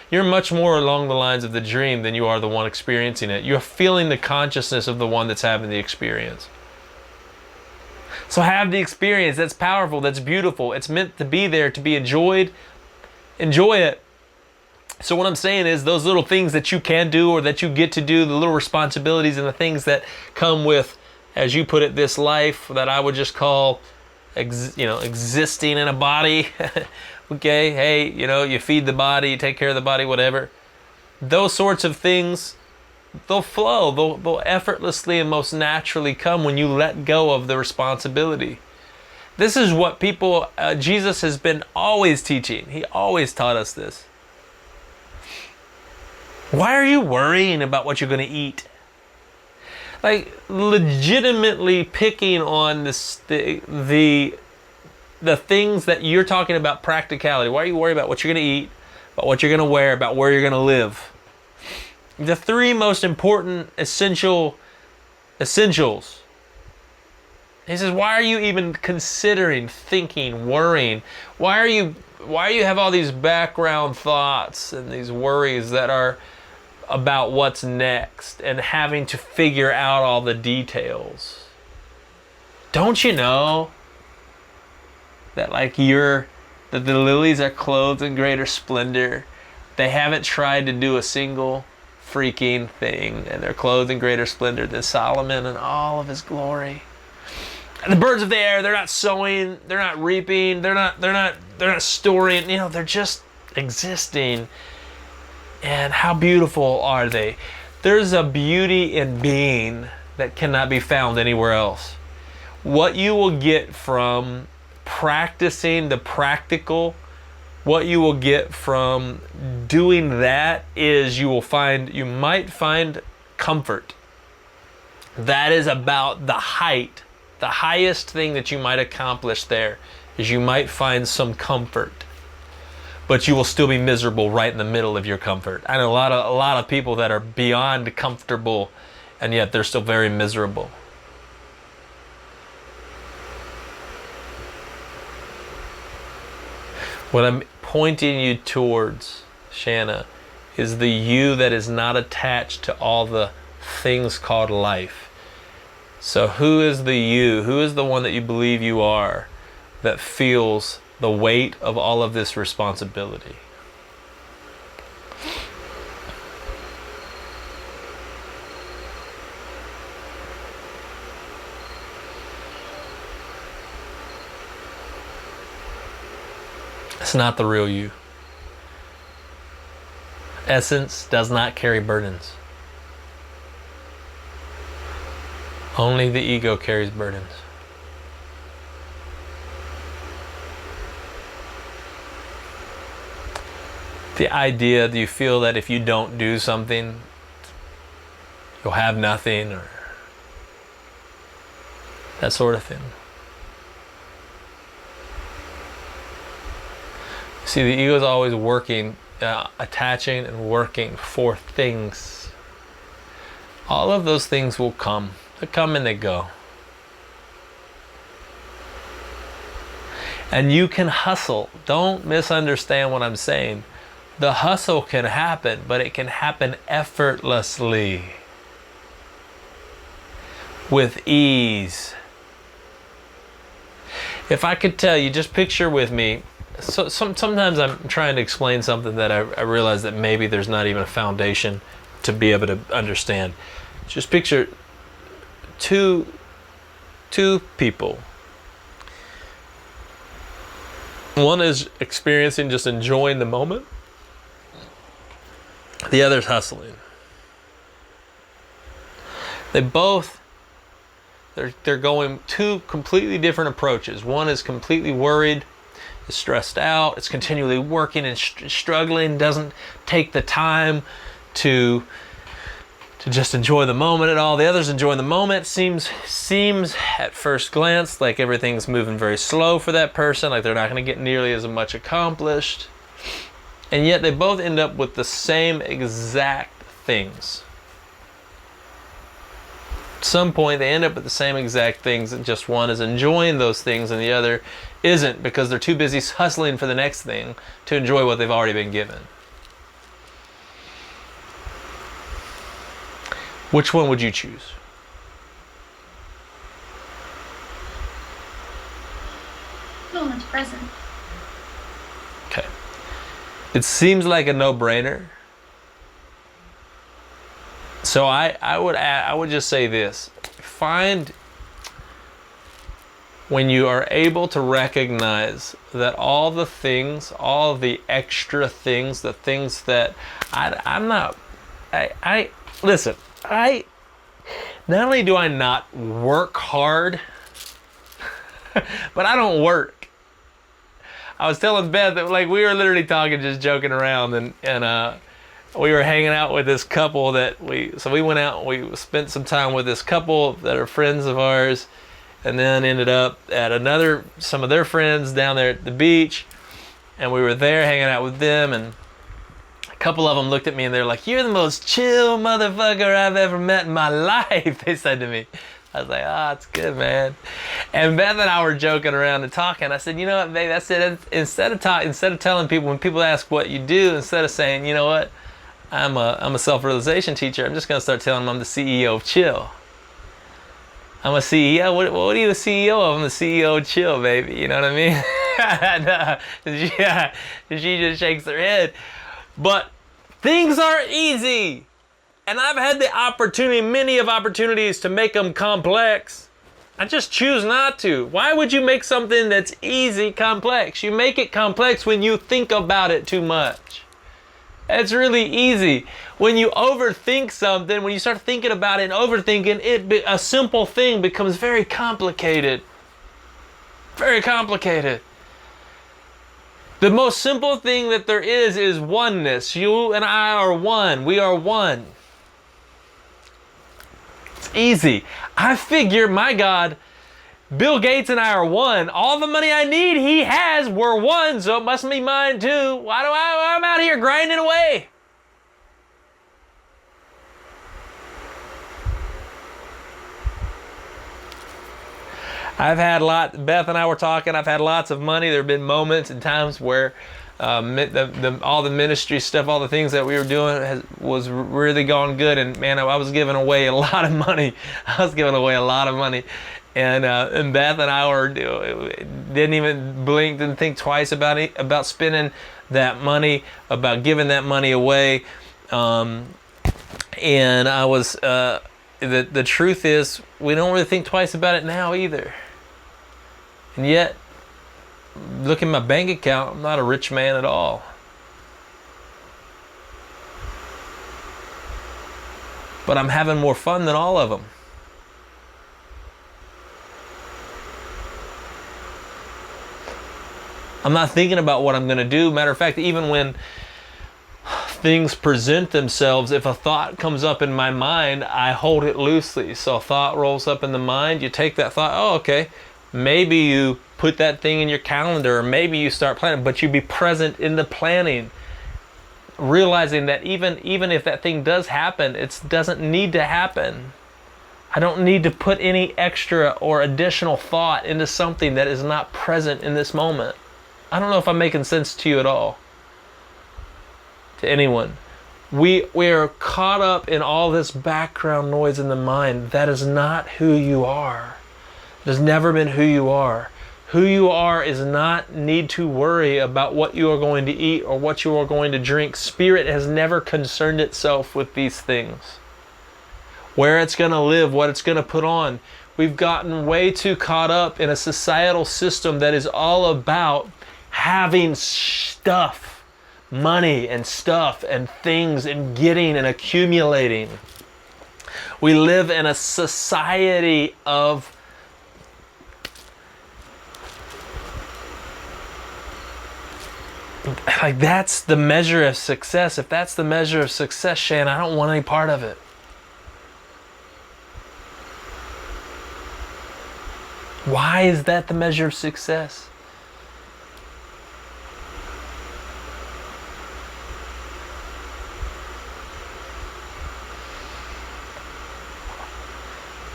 You're much more along the lines of the dream than you are the one experiencing it. You're feeling the consciousness of the one that's having the experience. So have the experience. That's powerful. That's beautiful. It's meant to be there, to be enjoyed. Enjoy it. So what I'm saying is those little things that you can do or that you get to do, the little responsibilities and the things that come with, as you put it, this life that I would just call, existing in a body. Okay, hey, you feed the body, you take care of the body, whatever. Those sorts of things, they'll flow, they'll effortlessly and most naturally come when you let go of the responsibility. This is what Jesus has been always teaching. He always taught us this. Why are you worrying about what you're going to eat? Like, legitimately picking on the things that you're talking about, practicality. Why are you worried about what you're going to eat, about what you're going to wear, about where you're going to live? The three most important essentials. He says, why are you even considering, thinking, worrying? Why you have all these background thoughts and these worries that are about what's next and having to figure out all the details? Don't you know that that the lilies are clothed in greater splendor? They haven't tried to do a single freaking thing, and they're clothed in greater splendor than Solomon in all of his glory. And the birds of the air, they're not sowing, they're not reaping, they're not storing, they're just existing. And how beautiful are they? There's a beauty in being that cannot be found anywhere else. What you will get from practicing the practical, what you will get from doing that is you might find comfort. That is about the highest thing that you might accomplish there is you might find some comfort, but you will still be miserable right in the middle of your comfort. I know a lot of people that are beyond comfortable, and yet they're still very miserable. What I'm pointing you towards, Shanna, is the you that is not attached to all the things called life. So who is the you? Who is the one that you believe you are that feels the weight of all of this responsibility? It's not the real you. Essence does not carry burdens. Only the ego carries burdens. The idea, do you feel that if you don't do something, you'll have nothing, or that sort of thing? See, the ego is always working, attaching and working for things. All of those things will come. They come and they go. And you can hustle. Don't misunderstand what I'm saying. The hustle can happen, but it can happen effortlessly, with ease. If I could tell you, just picture with me, sometimes I'm trying to explain something that I realize that maybe there's not even a foundation to be able to understand. Just picture two people. One is experiencing, just enjoying the moment. The other's hustling. They're going two completely different approaches. One is completely worried, is stressed out, it's continually working and struggling, doesn't take the time to just enjoy the moment at all. The other's enjoying the moment. Seems at first glance like everything's moving very slow for that person, like they're not going to get nearly as much accomplished. And yet they both end up with the same exact things. At some point they end up with the same exact things, and just one is enjoying those things and the other isn't, because they're too busy hustling for the next thing to enjoy what they've already been given. Which one would you choose? The one that's present. Okay. It seems like a no-brainer. So I would just say this. Find, when you are able to recognize that all the things, all the extra things, the things that listen, not only do I not work hard, but I don't work. I was telling Beth that, like, we were literally talking, just joking around, and we were hanging out with this couple that we went out and we spent some time with this couple that are friends of ours, and then ended up at some of their friends down there at the beach, and we were there hanging out with them, and a couple of them looked at me and they're like, "You're the most chill motherfucker I've ever met in my life," they said to me. I was like, it's good, man. And Beth and I were joking around and talking. I said, you know what, babe? I said, instead of telling people, when people ask what you do, instead of saying, you know what, I'm a self-realization teacher, I'm just gonna start telling them I'm the CEO of Chill. I'm a CEO. What are you the CEO of? I'm the CEO of Chill, baby. You know what I mean? And she just shakes her head. But things are easy. And I've had the opportunity, many of opportunities, to make them complex. I just choose not to. Why would you make something that's easy complex? You make it complex when you think about it too much. It's really easy. When you overthink something, when you start thinking about it and overthinking, a simple thing becomes very complicated. Very complicated. The most simple thing that there is oneness. You and I are one. We are one. Easy. I figure, my God, Bill Gates and I are one. All the money I need, he has. We're one, so it must be mine too. Why I'm out here grinding away? Beth and I were talking, I've had lots of money. There have been moments and times where all the ministry stuff, all the things that we were doing was really going good, and man, I was giving away a lot of money. And Beth and I didn't even blink, didn't think twice about spending that money, about giving that money away. And I was the truth is, we don't really think twice about it now either. And yet look at my bank account, I'm not a rich man at all. But I'm having more fun than all of them. I'm not thinking about what I'm going to do. Matter of fact, even when things present themselves, if a thought comes up in my mind, I hold it loosely. So a thought rolls up in the mind, you take that thought, oh, okay, maybe you put that thing in your calendar, or maybe you start planning, but you be present in the planning, realizing that even if that thing does happen, it doesn't need to happen. I don't need to put any extra or additional thought into something that is not present in this moment. I don't know if I'm making sense to you at all. To anyone. We are caught up in all this background noise in the mind. That is not who you are. It has never been who you are. Who you are is not need to worry about what you are going to eat or what you are going to drink. Spirit has never concerned itself with these things. Where it's going to live, what it's going to put on. We've gotten way too caught up in a societal system that is all about having stuff, money and stuff and things, and getting and accumulating. We live in a society of like, that's the measure of success. If that's the measure of success, Shane, I don't want any part of it. Why is that the measure of success?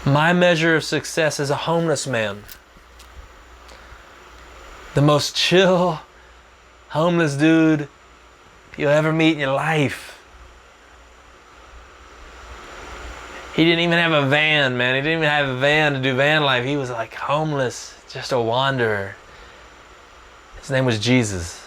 My measure of success is a homeless man. The most chill homeless dude you'll ever meet in your life. He didn't even have a van, man. He didn't even have a van to do van life. He was like homeless, just a wanderer. His name was Jesus.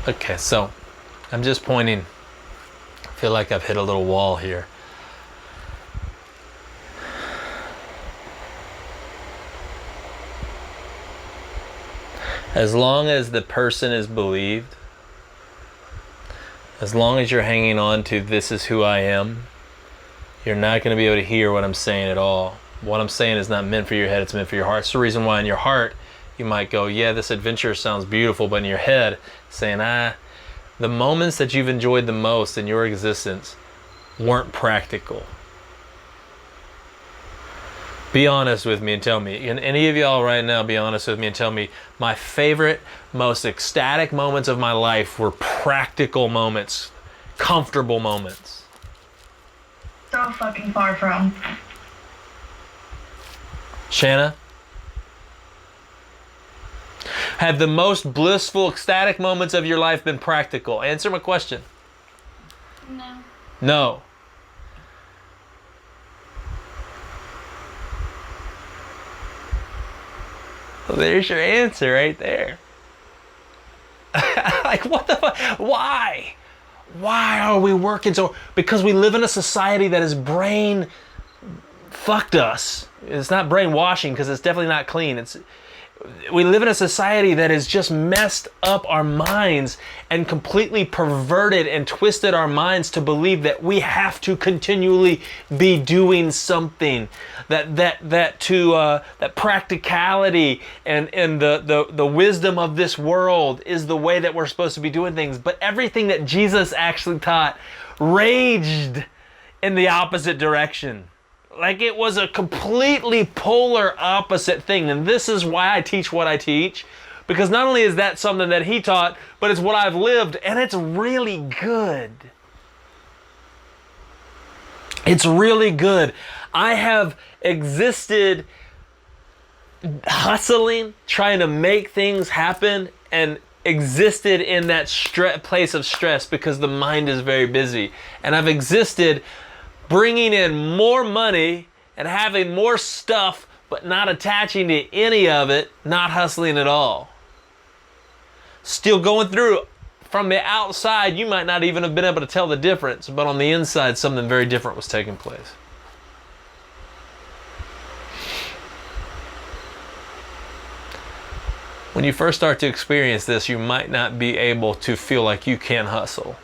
Okay, so I'm just pointing. I feel like I've hit a little wall here. As long as the person is believed, as long as you're hanging on to this is who I am, you're not going to be able to hear what I'm saying at all. What I'm saying is not meant for your head, it's meant for your heart. It's the reason why in your heart you might go, yeah, this adventure sounds beautiful, but in your head saying, the moments that you've enjoyed the most in your existence weren't practical. Be honest with me and tell me. And any of y'all right now, be honest with me and tell me, my favorite, most ecstatic moments of my life were practical moments, comfortable moments. So fucking far from. Shanna? Have the most blissful, ecstatic moments of your life been practical? Answer my question. No. No. Well, there's your answer right there. Like, what the fuck? Why? Why are we working so? Because we live in a society that is brain fucked us. It's not brainwashing because it's definitely not clean. We live in a society that has just messed up our minds and completely perverted and twisted our minds to believe that we have to continually be doing something. That practicality and the wisdom of this world is the way that we're supposed to be doing things. But everything that Jesus actually taught raged in the opposite direction. Like, it was a completely polar opposite thing. And this is why I teach what I teach. Because not only is that something that he taught, but it's what I've lived. And it's really good. It's really good. I have existed hustling, trying to make things happen, and existed in that place of stress because the mind is very busy. And I've existed bringing in more money and having more stuff, but not attaching to any of it, not hustling at all. Still going through from the outside, you might not even have been able to tell the difference, but on the inside, something very different was taking place. When you first start to experience this, you might not be able to feel like you can hustle,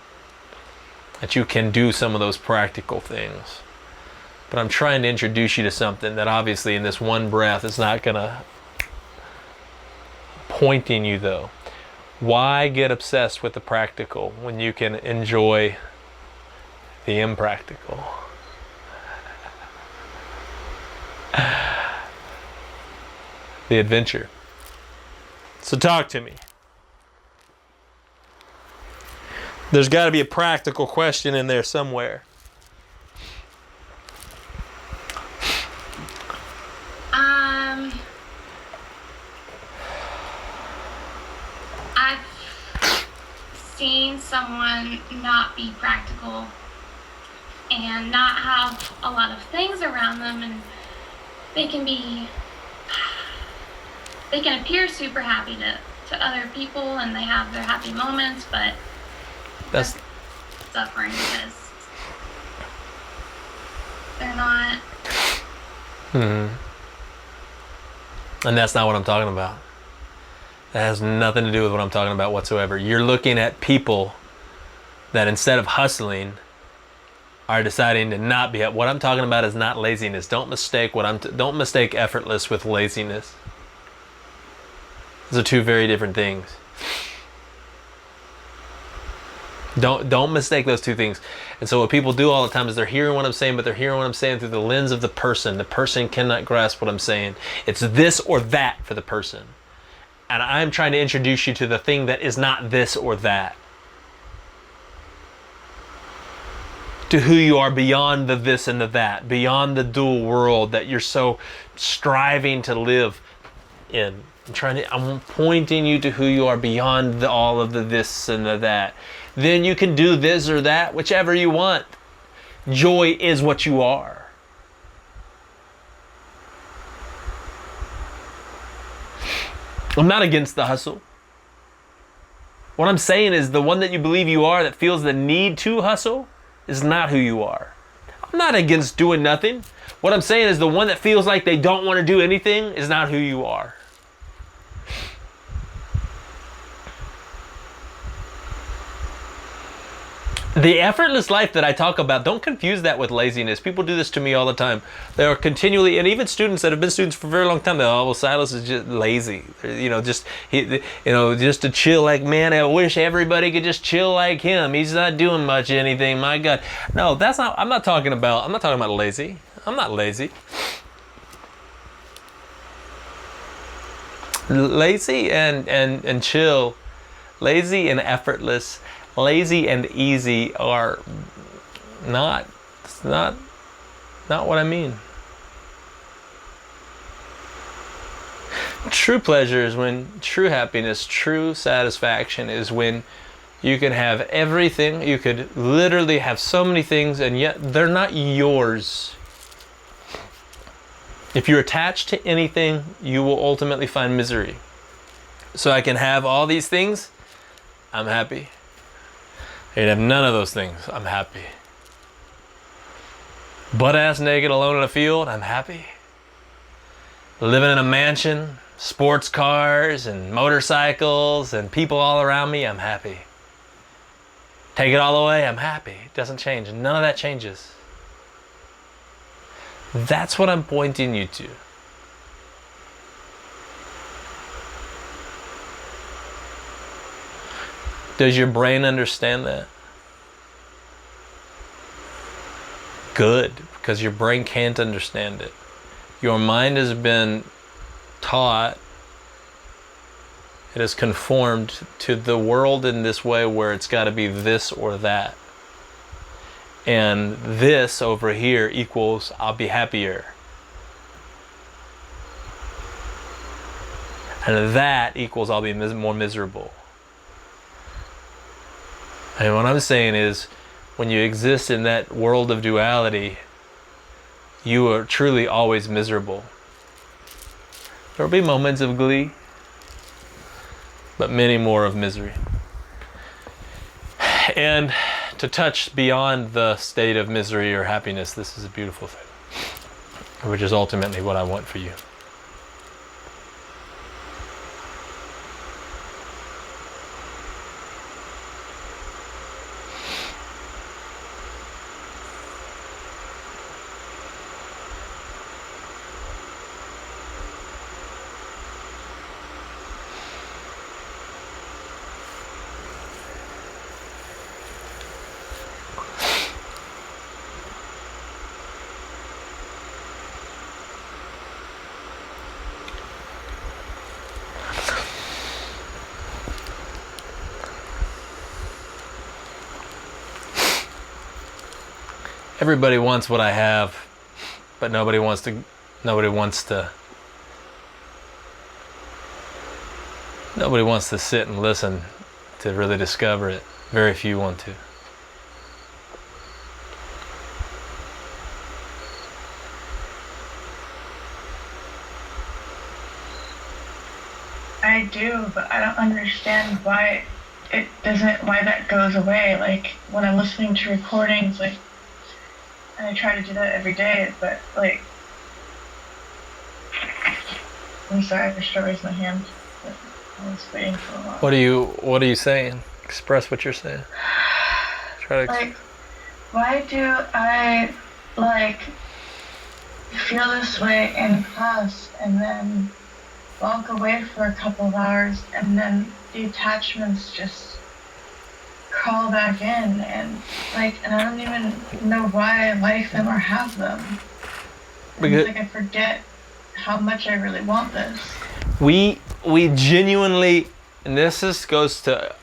that you can do some of those practical things. But I'm trying to introduce you to something that obviously in this one breath is not going to point in you though. Why get obsessed with the practical when you can enjoy the impractical? The adventure. So talk to me. There's got to be a practical question in there somewhere. I've seen someone not be practical and not have a lot of things around them, and they can appear super happy to other people, and they have their happy moments, but That's suffering because they're not. And that's not what I'm talking about. That has nothing to do with what I'm talking about whatsoever. You're looking at people that instead of hustling are deciding to not be. What I'm talking about is not laziness. Don't mistake don't mistake effortless with laziness. Those are two very different things. Don't mistake those two things. And so what people do all the time is they're hearing what I'm saying, but they're hearing what I'm saying through the lens of the person. The person cannot grasp what I'm saying. It's this or that for the person. And I'm trying to introduce you to the thing that is not this or that. To who you are beyond the this and the that, beyond the dual world that you're so striving to live in. I'm pointing you to who you are beyond all of the this and the that. Then you can do this or that, whichever you want. Joy is what you are. I'm not against the hustle. What I'm saying is the one that you believe you are that feels the need to hustle is not who you are. I'm not against doing nothing. What I'm saying is the one that feels like they don't want to do anything is not who you are. The effortless life that I talk about, don't confuse that with laziness. People do this to me all the time. They are continually, and even students that have been students for a very long time, they're, oh, well, Silas is just lazy. Just to chill like, man, I wish everybody could just chill like him. He's not doing much anything, my God. No, I'm not talking about lazy. I'm not lazy. Lazy and chill, lazy and effortless, lazy and easy are not what I mean. True pleasure is when true happiness, true satisfaction is when you can have everything. You could literally have so many things and yet they're not yours. If you're attached to anything, you will ultimately find misery. So I can have all these things, I'm happy. I can have none of those things, I'm happy. Butt-ass naked alone in a field, I'm happy. Living in a mansion, sports cars and motorcycles and people all around me, I'm happy. Take it all away, I'm happy. It doesn't change. None of that changes. That's what I'm pointing you to. Does your brain understand that? Good, because your brain can't understand it. Your mind has been taught, it is conformed to the world in this way where it's got to be this or that. And this over here equals I'll be happier. And that equals I'll be more miserable. And what I'm saying is, when you exist in that world of duality, you are truly always miserable. There will be moments of glee, but many more of misery. And to touch beyond the state of misery or happiness, this is a beautiful thing, which is ultimately what I want for you. Everybody wants what I have, but nobody wants to sit and listen to really discover it. Very few want to. I do, but I don't understand why that goes away. Like, when I'm listening to recordings, like, and I try to do that every day, but, like, I'm sorry, I just raised my hand, but I was waiting for a while. What are you saying? Express what you're saying. Try to Like, why do I, like, feel this way in class and then walk away for a couple of hours and then the attachments just crawl back in, and I don't even know why I like them or have them. It's like I forget how much I really want this. We genuinely, and goes to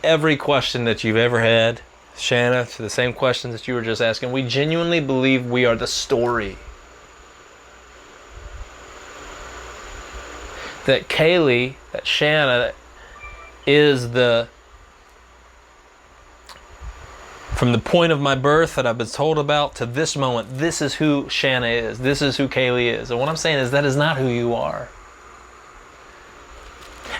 every question that you've ever had, Shanna, to the same questions that you were just asking. We genuinely believe we are the story. That Kaylee, that Shanna, is from the point of my birth that I've been told about to this moment, this is who Shanna is. This is who Kaylee is. And what I'm saying is that is not who you are.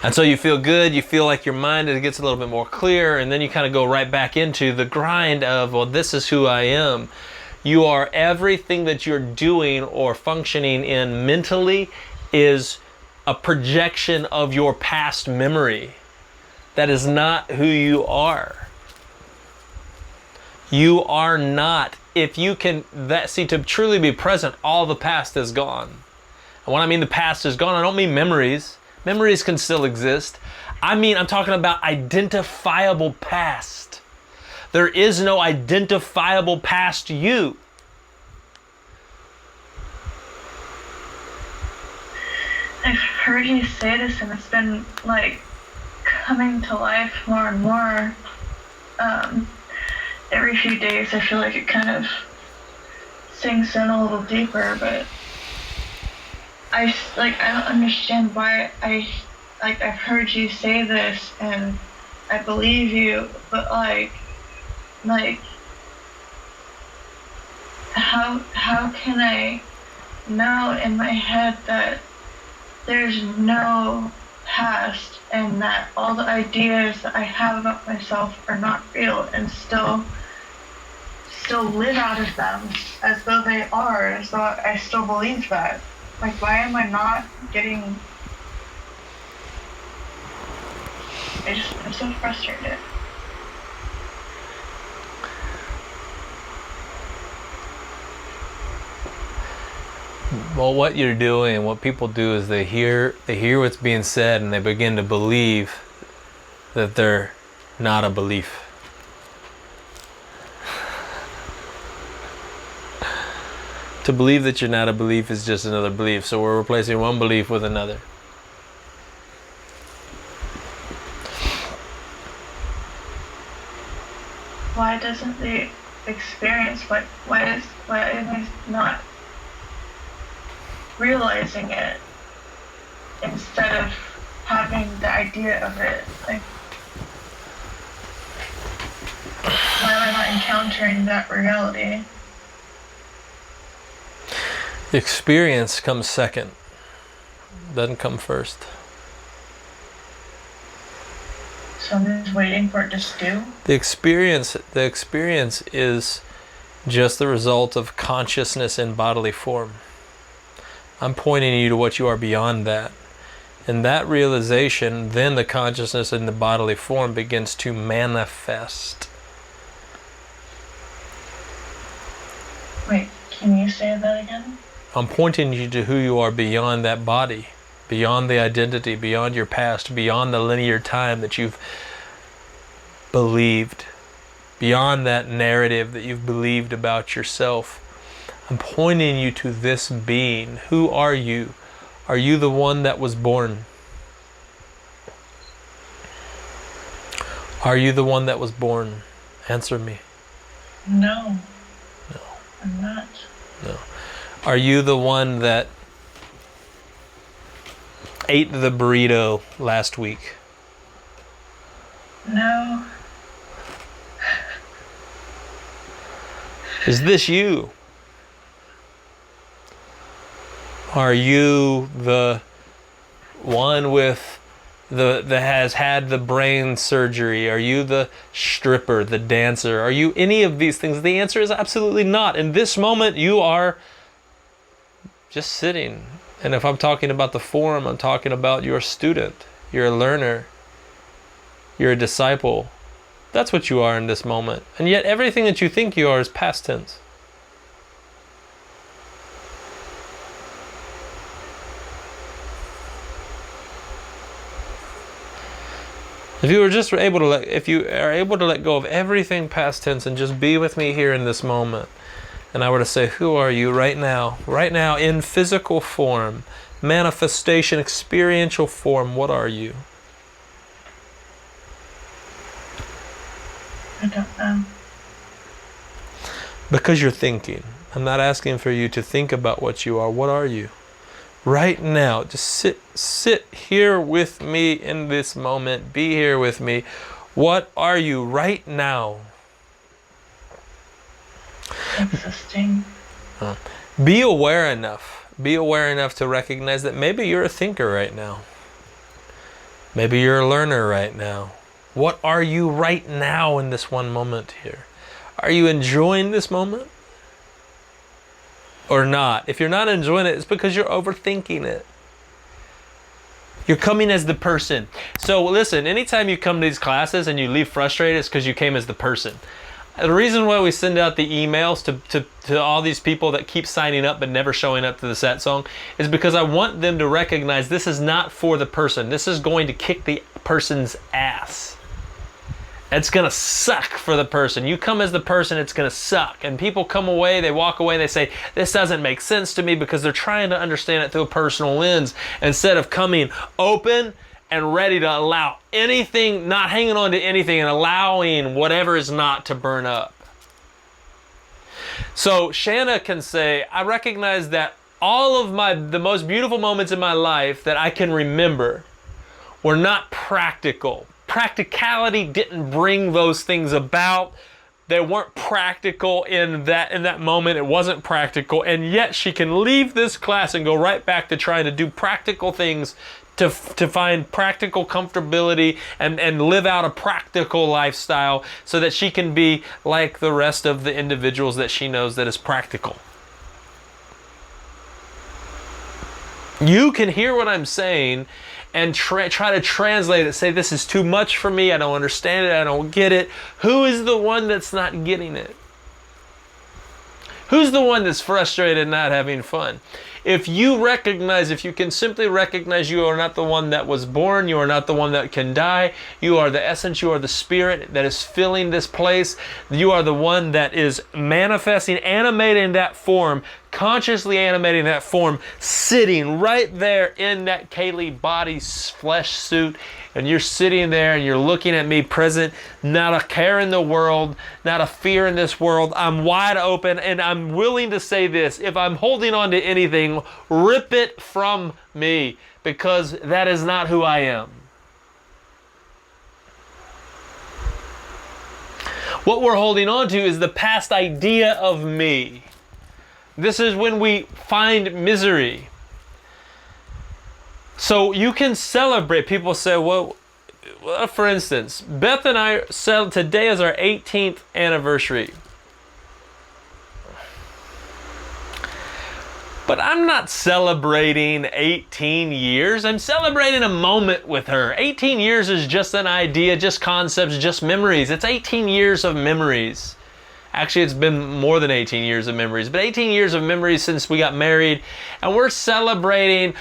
And so you feel good, you feel like your mind gets a little bit more clear, and then you kind of go right back into the grind of, well, this is who I am. You are everything that you're doing or functioning in mentally is a projection of your past memory. That is not who you are. You are not. If you can, to truly be present, all the past is gone. And when I mean the past is gone, I don't mean memories. Memories can still exist. I'm talking about identifiable past. There is no identifiable past you. I've heard you say this, and it's been like coming to life more and more. Every few days I feel like it kind of sinks in a little deeper, but I don't understand why I've heard you say this and I believe you, but how can I know in my head that there's no past and that all the ideas that I have about myself are not real, and still live out of them as though they are, as though I still believe that? Like, why am I not getting... I'm so frustrated. Well, what you're doing, what people do is they hear what's being said and they begin to believe that they're not a belief. To believe that you're not a belief is just another belief. So we're replacing one belief with another. Why doesn't the experience, why am I not realizing it instead of having the idea of it? Like, why am I not encountering that reality? The experience comes second, doesn't come first. So I'm just waiting for it to stew. The experience is just the result of consciousness in bodily form. I'm pointing you to what you are beyond that. And that realization, then the consciousness in the bodily form begins to manifest. Wait, can you say that again? I'm pointing you to who you are beyond that body, beyond the identity, beyond your past, beyond the linear time that you've believed, beyond that narrative that you've believed about yourself. I'm pointing you to this being. Who are you? Are you the one that was born? Are you the one that was born? Answer me. No. No. I'm not. No. Are you the one that ate the burrito last week? No. Is this you? Are you the one with that has had the brain surgery? Are you the stripper, the dancer? Are you any of these things? The answer is absolutely not. In this moment, you are just sitting. And if I'm talking about the form, I'm talking about you're a student, you're a learner, you're a disciple. That's what you are in this moment. And yet everything that you think you are is past tense. If you are able to let go of everything past tense and just be with me here in this moment, and I were to say, who are you right now in physical form, manifestation, experiential form, what are you? I don't know. Because you're thinking. I'm not asking for you to think about what you are. What are you? Right now, just sit here with me in this moment. Be here with me. What are you right now? Existing. Be aware enough. Be aware enough to recognize that maybe you're a thinker right now. Maybe you're a learner right now. What are you right now in this one moment here? Are you enjoying this moment? Or not? If you're not enjoying it, it's because you're overthinking it. You're coming as the person. So listen, anytime you come to these classes and you leave frustrated, it's because you came as the person. The reason why we send out the emails to all these people that keep signing up but never showing up to the Satsang is because I want them to recognize this is not for the person. This is going to kick the person's ass. It's going to suck for the person. You come as the person, it's going to suck. And people come away, they walk away, they say, this doesn't make sense to me, because they're trying to understand it through a personal lens instead of coming open and ready to allow anything, not hanging on to anything, and allowing whatever is not to burn up. So Shanna can say, I recognize that all of the most beautiful moments in my life that I can remember were not practical. Practicality didn't bring those things about. They weren't practical in that moment. It wasn't practical. And yet she can leave this class and go right back to trying to do practical things to find practical comfortability and live out a practical lifestyle so that she can be like the rest of the individuals that she knows that is practical. You can hear what I'm saying and try to translate it, say this is too much for me, I don't understand it, I don't get it. Who is the one that's not getting it? Who's the one that's frustrated, not having fun? If you can simply recognize you are not the one that was born, you are not the one that can die, you are the essence, you are the spirit that is filling this place, you are the one that is manifesting, animating that form, consciously animating that form, sitting right there in that Kaylee body flesh suit, and you're sitting there and you're looking at me present, not a care in the world, not a fear in this world. I'm wide open, and I'm willing to say this: if I'm holding on to anything, rip it from me, because that is not who I am. What we're holding on to is the past idea of me. This is when we find misery. So you can celebrate. People say, well, for instance, Beth and I said today is our 18th anniversary. But I'm not celebrating 18 years. I'm celebrating a moment with her. 18 years is just an idea, just concepts, just memories. It's 18 years of memories. Actually, it's been more than 18 years of memories, but 18 years of memories since we got married, and we're celebrating.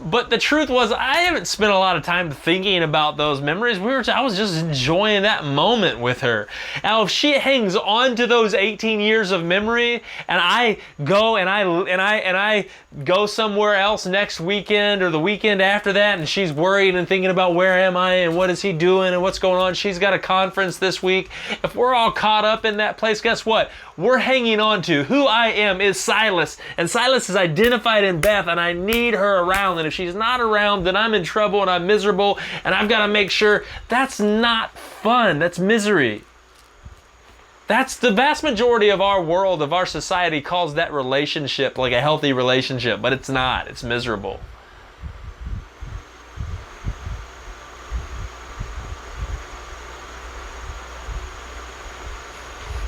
But the truth was, I haven't spent a lot of time thinking about those memories. I was just enjoying that moment with her. Now, if she hangs on to those 18 years of memory, and I go and I go somewhere else next weekend or the weekend after that, and she's worried and thinking about where am I and what is he doing and what's going on. She's got a conference this week. If we're all caught up in that place, guess what? We're hanging on to who I am is Silas, and Silas is identified in Beth, and I need her around. And if she's not around, then I'm in trouble and I'm miserable, and I've got to make sure. That's not fun. That's misery. That's the vast majority of our world, of our society, calls that relationship like a healthy relationship, but it's not. It's miserable.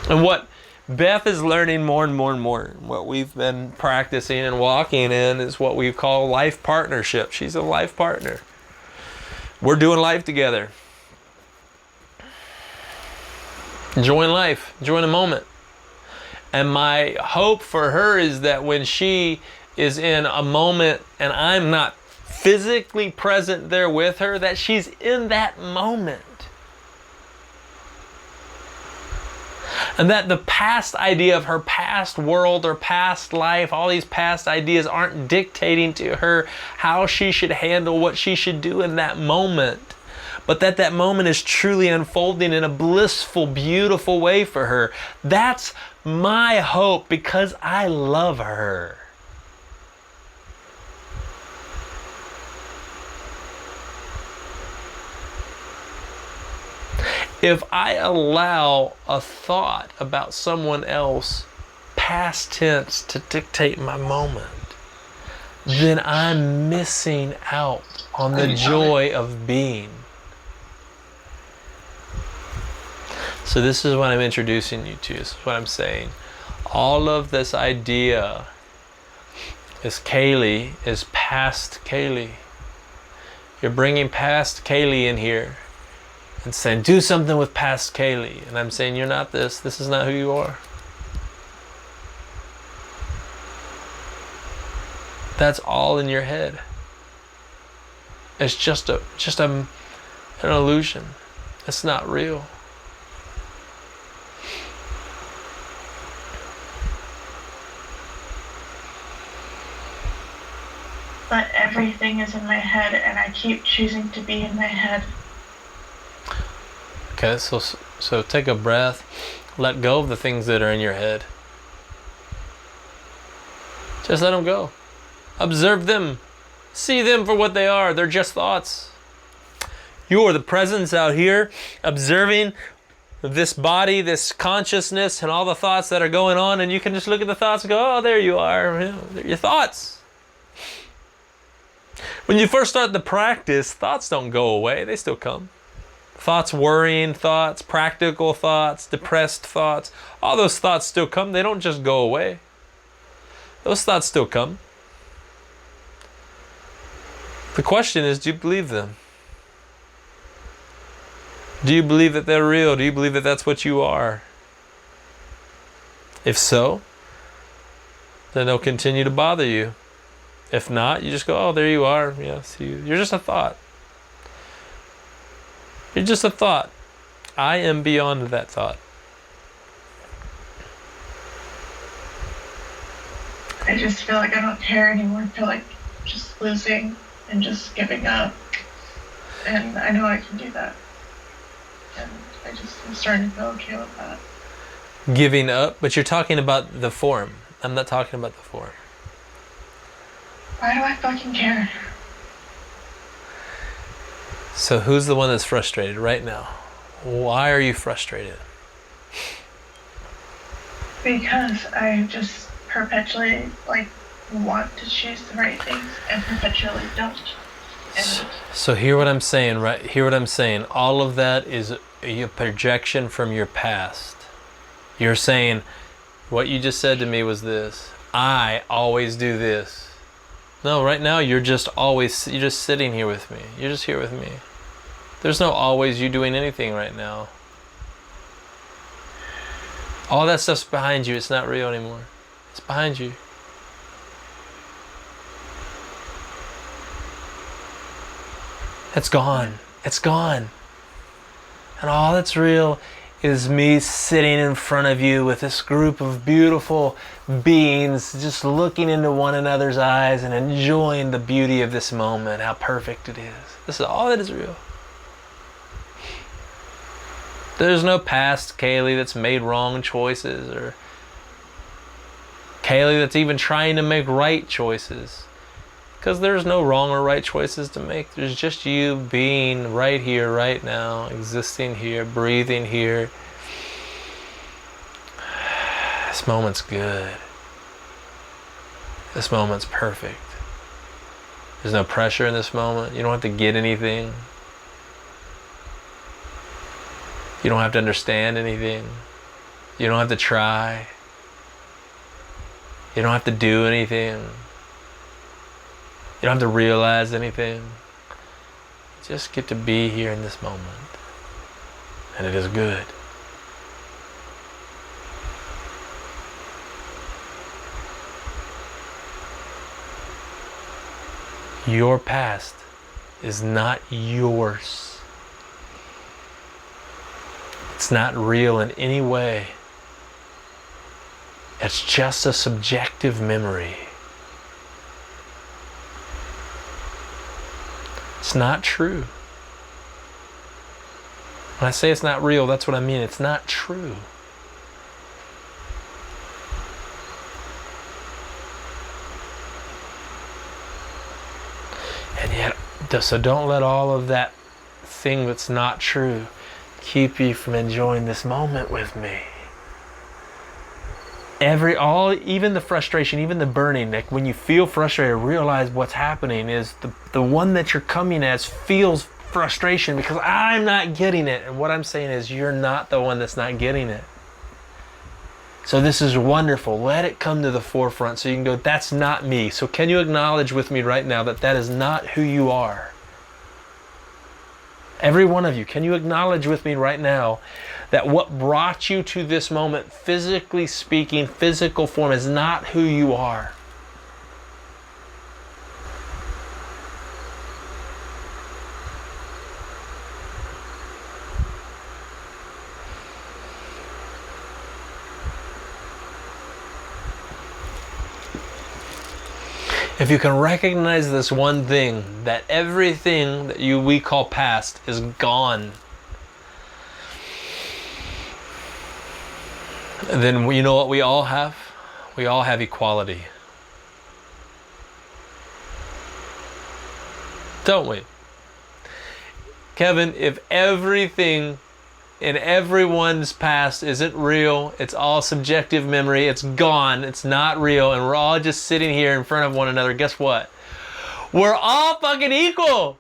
And what Beth is learning more and more and more, what we've been practicing and walking in, is what we call life partnership. She's a life partner. We're doing life together. Enjoying life, enjoying the moment. And my hope for her is that when she is in a moment and I'm not physically present there with her, that she's in that moment. And that the past idea of her past world or past life, all these past ideas aren't dictating to her how she should handle what she should do in that moment. But that moment is truly unfolding in a blissful, beautiful way for her. That's my hope, because I love her. If I allow a thought about someone else, past tense, to dictate my moment, then I'm missing out on the joy of being. So this is what I'm introducing you to. This is what I'm saying. All of this idea is Kaylee, is past Kaylee. You're bringing past Kaylee in here and saying, do something with past Kaylee. And I'm saying, you're not this. This is not who you are. That's all in your head. It's just an illusion. It's not real. But everything is in my head, and I keep choosing to be in my head. Okay, so take a breath. Let go of the things that are in your head. Just let them go. Observe them. See them for what they are. They're just thoughts. You are the presence out here, observing this body, this consciousness, and all the thoughts that are going on, and you can just look at the thoughts and go, oh, there you are. They're your thoughts. When you first start the practice, thoughts don't go away. They still come. Thoughts, worrying thoughts, practical thoughts, depressed thoughts, all those thoughts still come. They don't just go away. Those thoughts still come. The question is, do you believe them? Do you believe that they're real? Do you believe that that's what you are? If so, then they'll continue to bother you. If not, you just go, oh, there you are. Yes, you're just a thought. You're just a thought. I am beyond that thought. I just feel like I don't care anymore. I feel like just losing and just giving up. And I know I can do that. And I'm starting to feel okay with that. Giving up? But you're talking about the form. I'm not talking about the form. Why do I fucking care? So who's the one that's frustrated right now? Why are you frustrated? Because I just perpetually want to choose the right things and perpetually don't. So hear what I'm saying, right? Hear what I'm saying. All of that is a projection from your past. You're saying, what you just said to me was this: I always do this. No, right now you're just sitting here with me. You're just here with me. There's no always you doing anything right now. All that stuff's behind you. It's not real anymore. It's behind you. It's gone. It's gone. And all that's real is me sitting in front of you with this group of beautiful beings, just looking into one another's eyes and enjoying the beauty of this moment, how perfect it is. This is all that is real. There's no past Kaylee that's made wrong choices, or Kaylee that's even trying to make right choices. Because there's no wrong or right choices to make. There's just you being right here, right now, existing here, breathing here. This moment's good. This moment's perfect. There's no pressure in this moment. You don't have to get anything. You don't have to understand anything. You don't have to try. You don't have to do anything. You don't have to realize anything. You just get to be here in this moment. And it is good. Your past is not yours. It's not real in any way. It's just a subjective memory. It's not true. When I say it's not real, that's what I mean. It's not true. And yet, so don't let all of that thing that's not true keep you from enjoying this moment with me. Even the frustration, even the burning, like when you feel frustrated, realize what's happening is the one that you're coming as feels frustration because I'm not getting it. And what I'm saying is you're not the one that's not getting it. So this is wonderful. Let it come to the forefront so you can go, that's not me. So can you acknowledge with me right now that that is not who you are? Every one of you, can you acknowledge with me right now that what brought you to this moment, physically speaking, physical form, is not who you are? If you can recognize this one thing, that everything that we call past is gone, then you know what we all have? We all have equality. Don't we? Kevin, if everything in everyone's past isn't real, it's all subjective memory, it's gone, it's not real, and we're all just sitting here in front of one another, guess what? We're all fucking equal.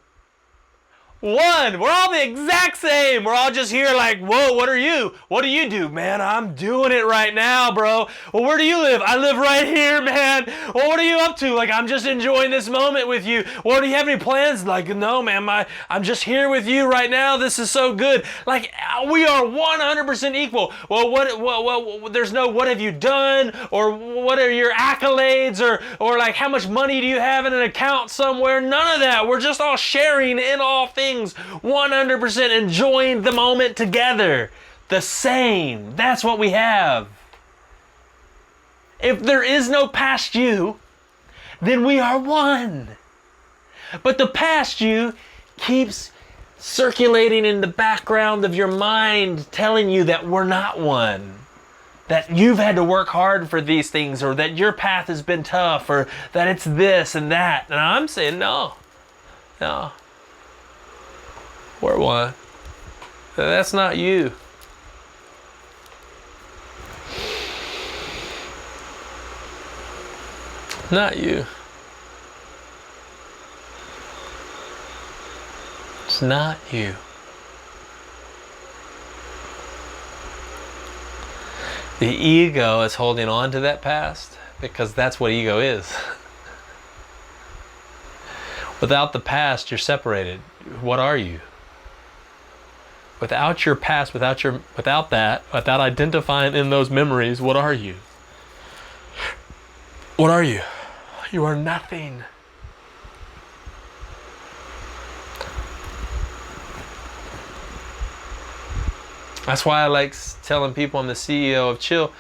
One, we're all the exact same. We're all just here like, whoa, what are you? What do you do? Man, I'm doing it right now, bro. Well, where do you live? I live right here, man. Well, what are you up to? Like, I'm just enjoying this moment with you. Well, do you have any plans? Like, no, man, I'm just here with you right now. This is so good. Like, we are 100% equal. Well, there's no what have you done, or what are your accolades, or like how much money do you have in an account somewhere? None of that. We're just all sharing in all things. 100% enjoying the moment together. The same. That's what we have. If there is no past you, then we are one. But the past you keeps circulating in the background of your mind, telling you that we're not one. That you've had to work hard for these things, or that your path has been tough, or that it's this and that. And I'm saying no. We're one. That's not you. Not you. It's not you. The ego is holding on to that past because that's what ego is. Without the past, you're separated. What are you? Without your past, without identifying in those memories, what are you? What are you? You are nothing. That's why I like telling people I'm the CEO of Chill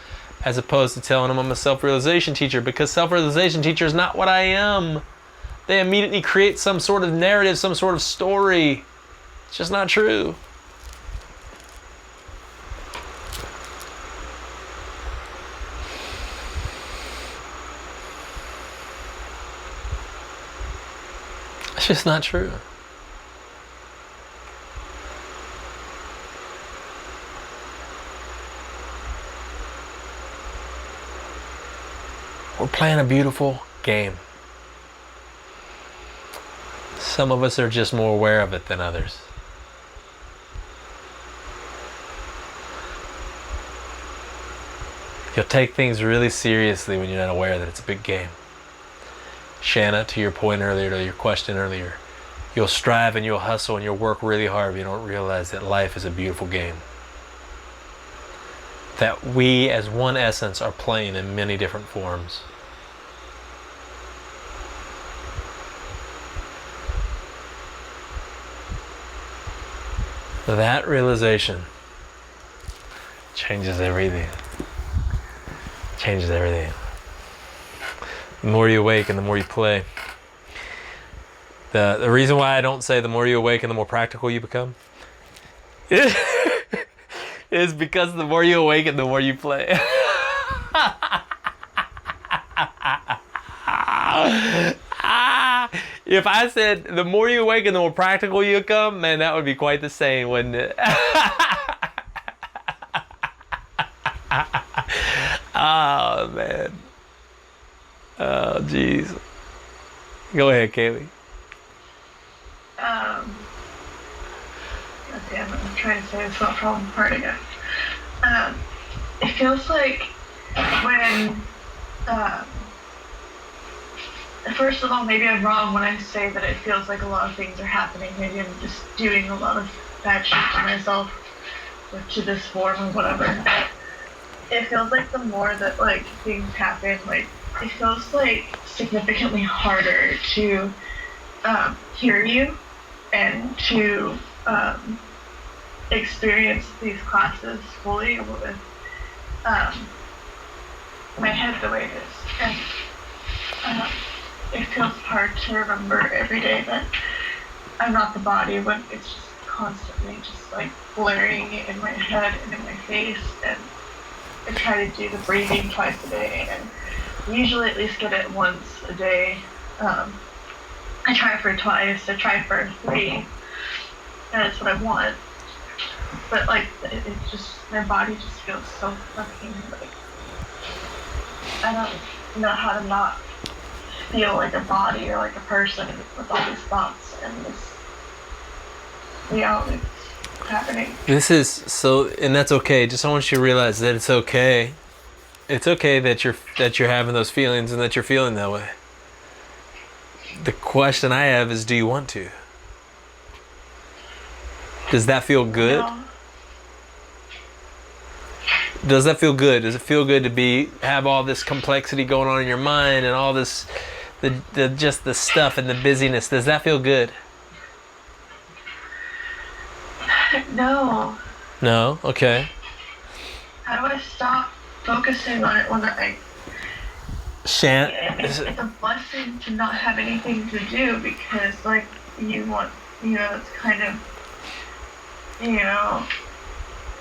as opposed to telling them I'm a self-realization teacher, because self-realization teacher is not what I am. They immediately create some sort of narrative, some sort of story. It's just not true. It's just not true. We're playing a beautiful game. Some of us are just more aware of it than others. You'll take things really seriously when you're not aware that it's a big game. Shanna, to your point earlier, to your question earlier, you'll strive and you'll hustle and you'll work really hard, but you don't realize that life is a beautiful game. That we as one essence are playing in many different forms. That realization changes everything. Changes everything. The more you awake and the more you play. The reason why I don't say the more you awake and the more practical you become is because the more you awaken, the more you play. If I said the more you awaken, the more practical you become, man, that would be quite the saying, wouldn't it? Oh, man. Oh, jeez. Go ahead, Kaylee. Damn, I'm trying to say it's not falling apart again. It feels like when, first of all, maybe I'm wrong when I say that it feels like a lot of things are happening. Maybe I'm just doing a lot of bad shit to myself, or to this form or whatever. It feels like the more that like things happen, like it feels like significantly harder to hear you and to experience these classes fully with my head the way it is. And it feels hard to remember every day that I'm not the body when it's just constantly just like blaring in my head and in my face. And I try to do the breathing twice a day and usually at least get it once a day. I try for twice, I try for 3, and that's what I want. But like, it just, my body just feels so fucking like, I don't know how to not feel like a body or like a person with all these thoughts and this reality happening. This is so, and that's okay. Just I want you to realize that it's okay. It's okay that you're having those feelings and that you're feeling that way. The question I have is, do you want to? Does that feel good? No. Does that feel good? Does it feel good to have all this complexity going on in your mind and all this, just the stuff and the busyness? Does that feel good? No. No? Okay. How do I stop focusing on it when it's a blessing to not have anything to do, because like it's kind of,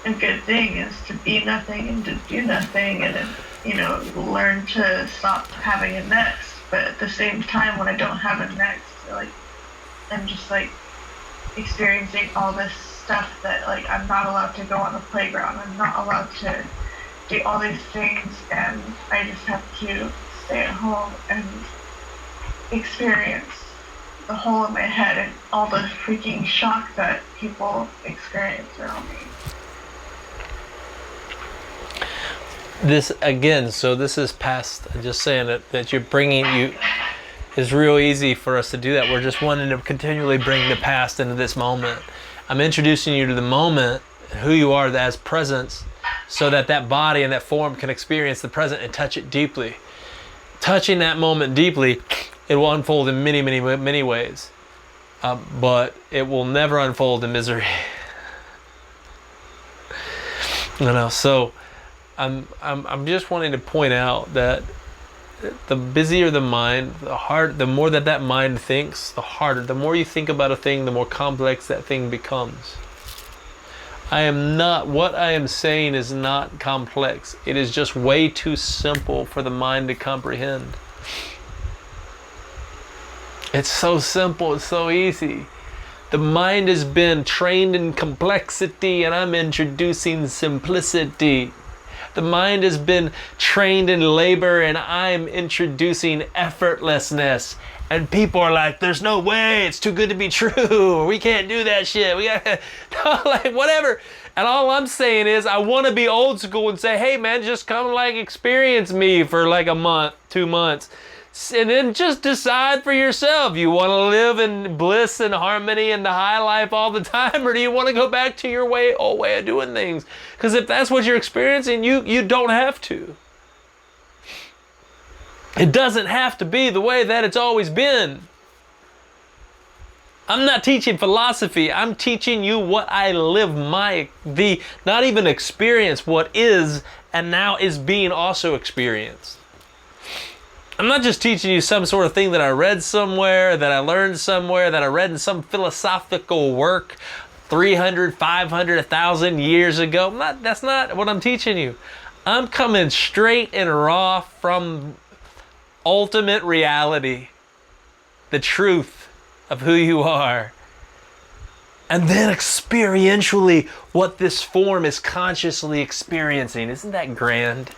a good thing is to be nothing and to do nothing and then, learn to stop having a next. But at the same time, when I don't have a next, like I'm just like experiencing all this stuff that like I'm not allowed to go on the playground, I'm not allowed to do all these things, and I just have to stay at home and experience the hole in my head and all the freaking shock that people experience around me. This again, so this is past. I'm just saying that you're bringing you. It's real easy for us to do that. We're just wanting to continually bring the past into this moment. I'm introducing you to the moment, who you are as presence, so that that body and that form can experience the present and touch it deeply. Touching that moment deeply, it will unfold in many, many, many ways, but it will never unfold in misery. So I'm just wanting to point out that the busier the mind, the more that mind thinks, the harder. The more you think about a thing, the more complex that thing becomes. What I am saying is not complex. It is just way too simple for the mind to comprehend. It's so simple, it's so easy. The mind has been trained in complexity, and I'm introducing simplicity. The mind has been trained in labor, and I'm introducing effortlessness. And people are like, there's no way, it's too good to be true, or we can't do that shit. We gotta, like, whatever. And all I'm saying is, I want to be old school and say, hey man, just come like experience me for like a month, 2 months. And then just decide for yourself. You want to live in bliss and harmony and the high life all the time, or do you want to go back to your old way of doing things? Because if that's what you're experiencing, you don't have to. It doesn't have to be the way that it's always been. I'm not teaching philosophy. I'm teaching you what I live, not even experience, what is and now is being also experienced. I'm not just teaching you some sort of thing that I read somewhere, that I learned somewhere, that I read in some philosophical work 300, 500, 1,000 years ago. That's not what I'm teaching you. I'm coming straight and raw from ultimate reality, the truth of who you are. And then experientially what this form is consciously experiencing. Isn't that grand?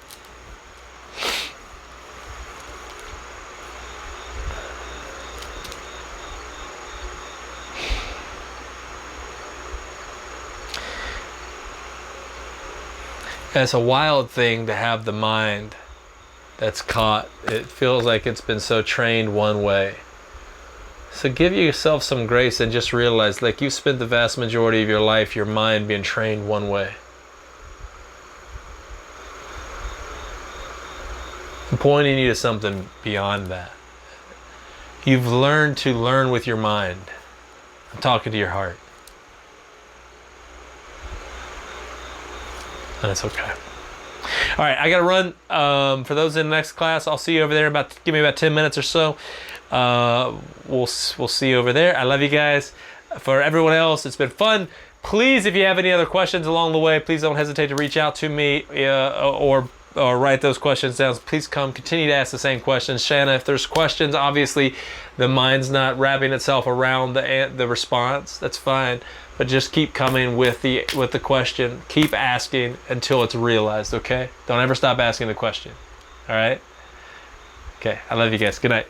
It's a wild thing to have the mind that's caught. It feels like it's been so trained one way. So give yourself some grace and just realize, like, you spent the vast majority of your life, your mind being trained one way. I'm pointing you to something beyond that. You've learned to learn with your mind. I'm talking to your heart. And it's okay. All right, I gotta run. For those in the next class, I'll see you over there. Give me about 10 minutes or so. We'll see you over there. I love you guys. For everyone else, it's been fun. Please, if you have any other questions along the way, please don't hesitate to reach out to me or write those questions down. Please continue to ask the same questions. Shanna, if there's questions, obviously the mind's not wrapping itself around the response. That's fine. But just keep coming with the question. Keep asking until it's realized, okay? Don't ever stop asking the question. All right? Okay, I love you guys. Good night.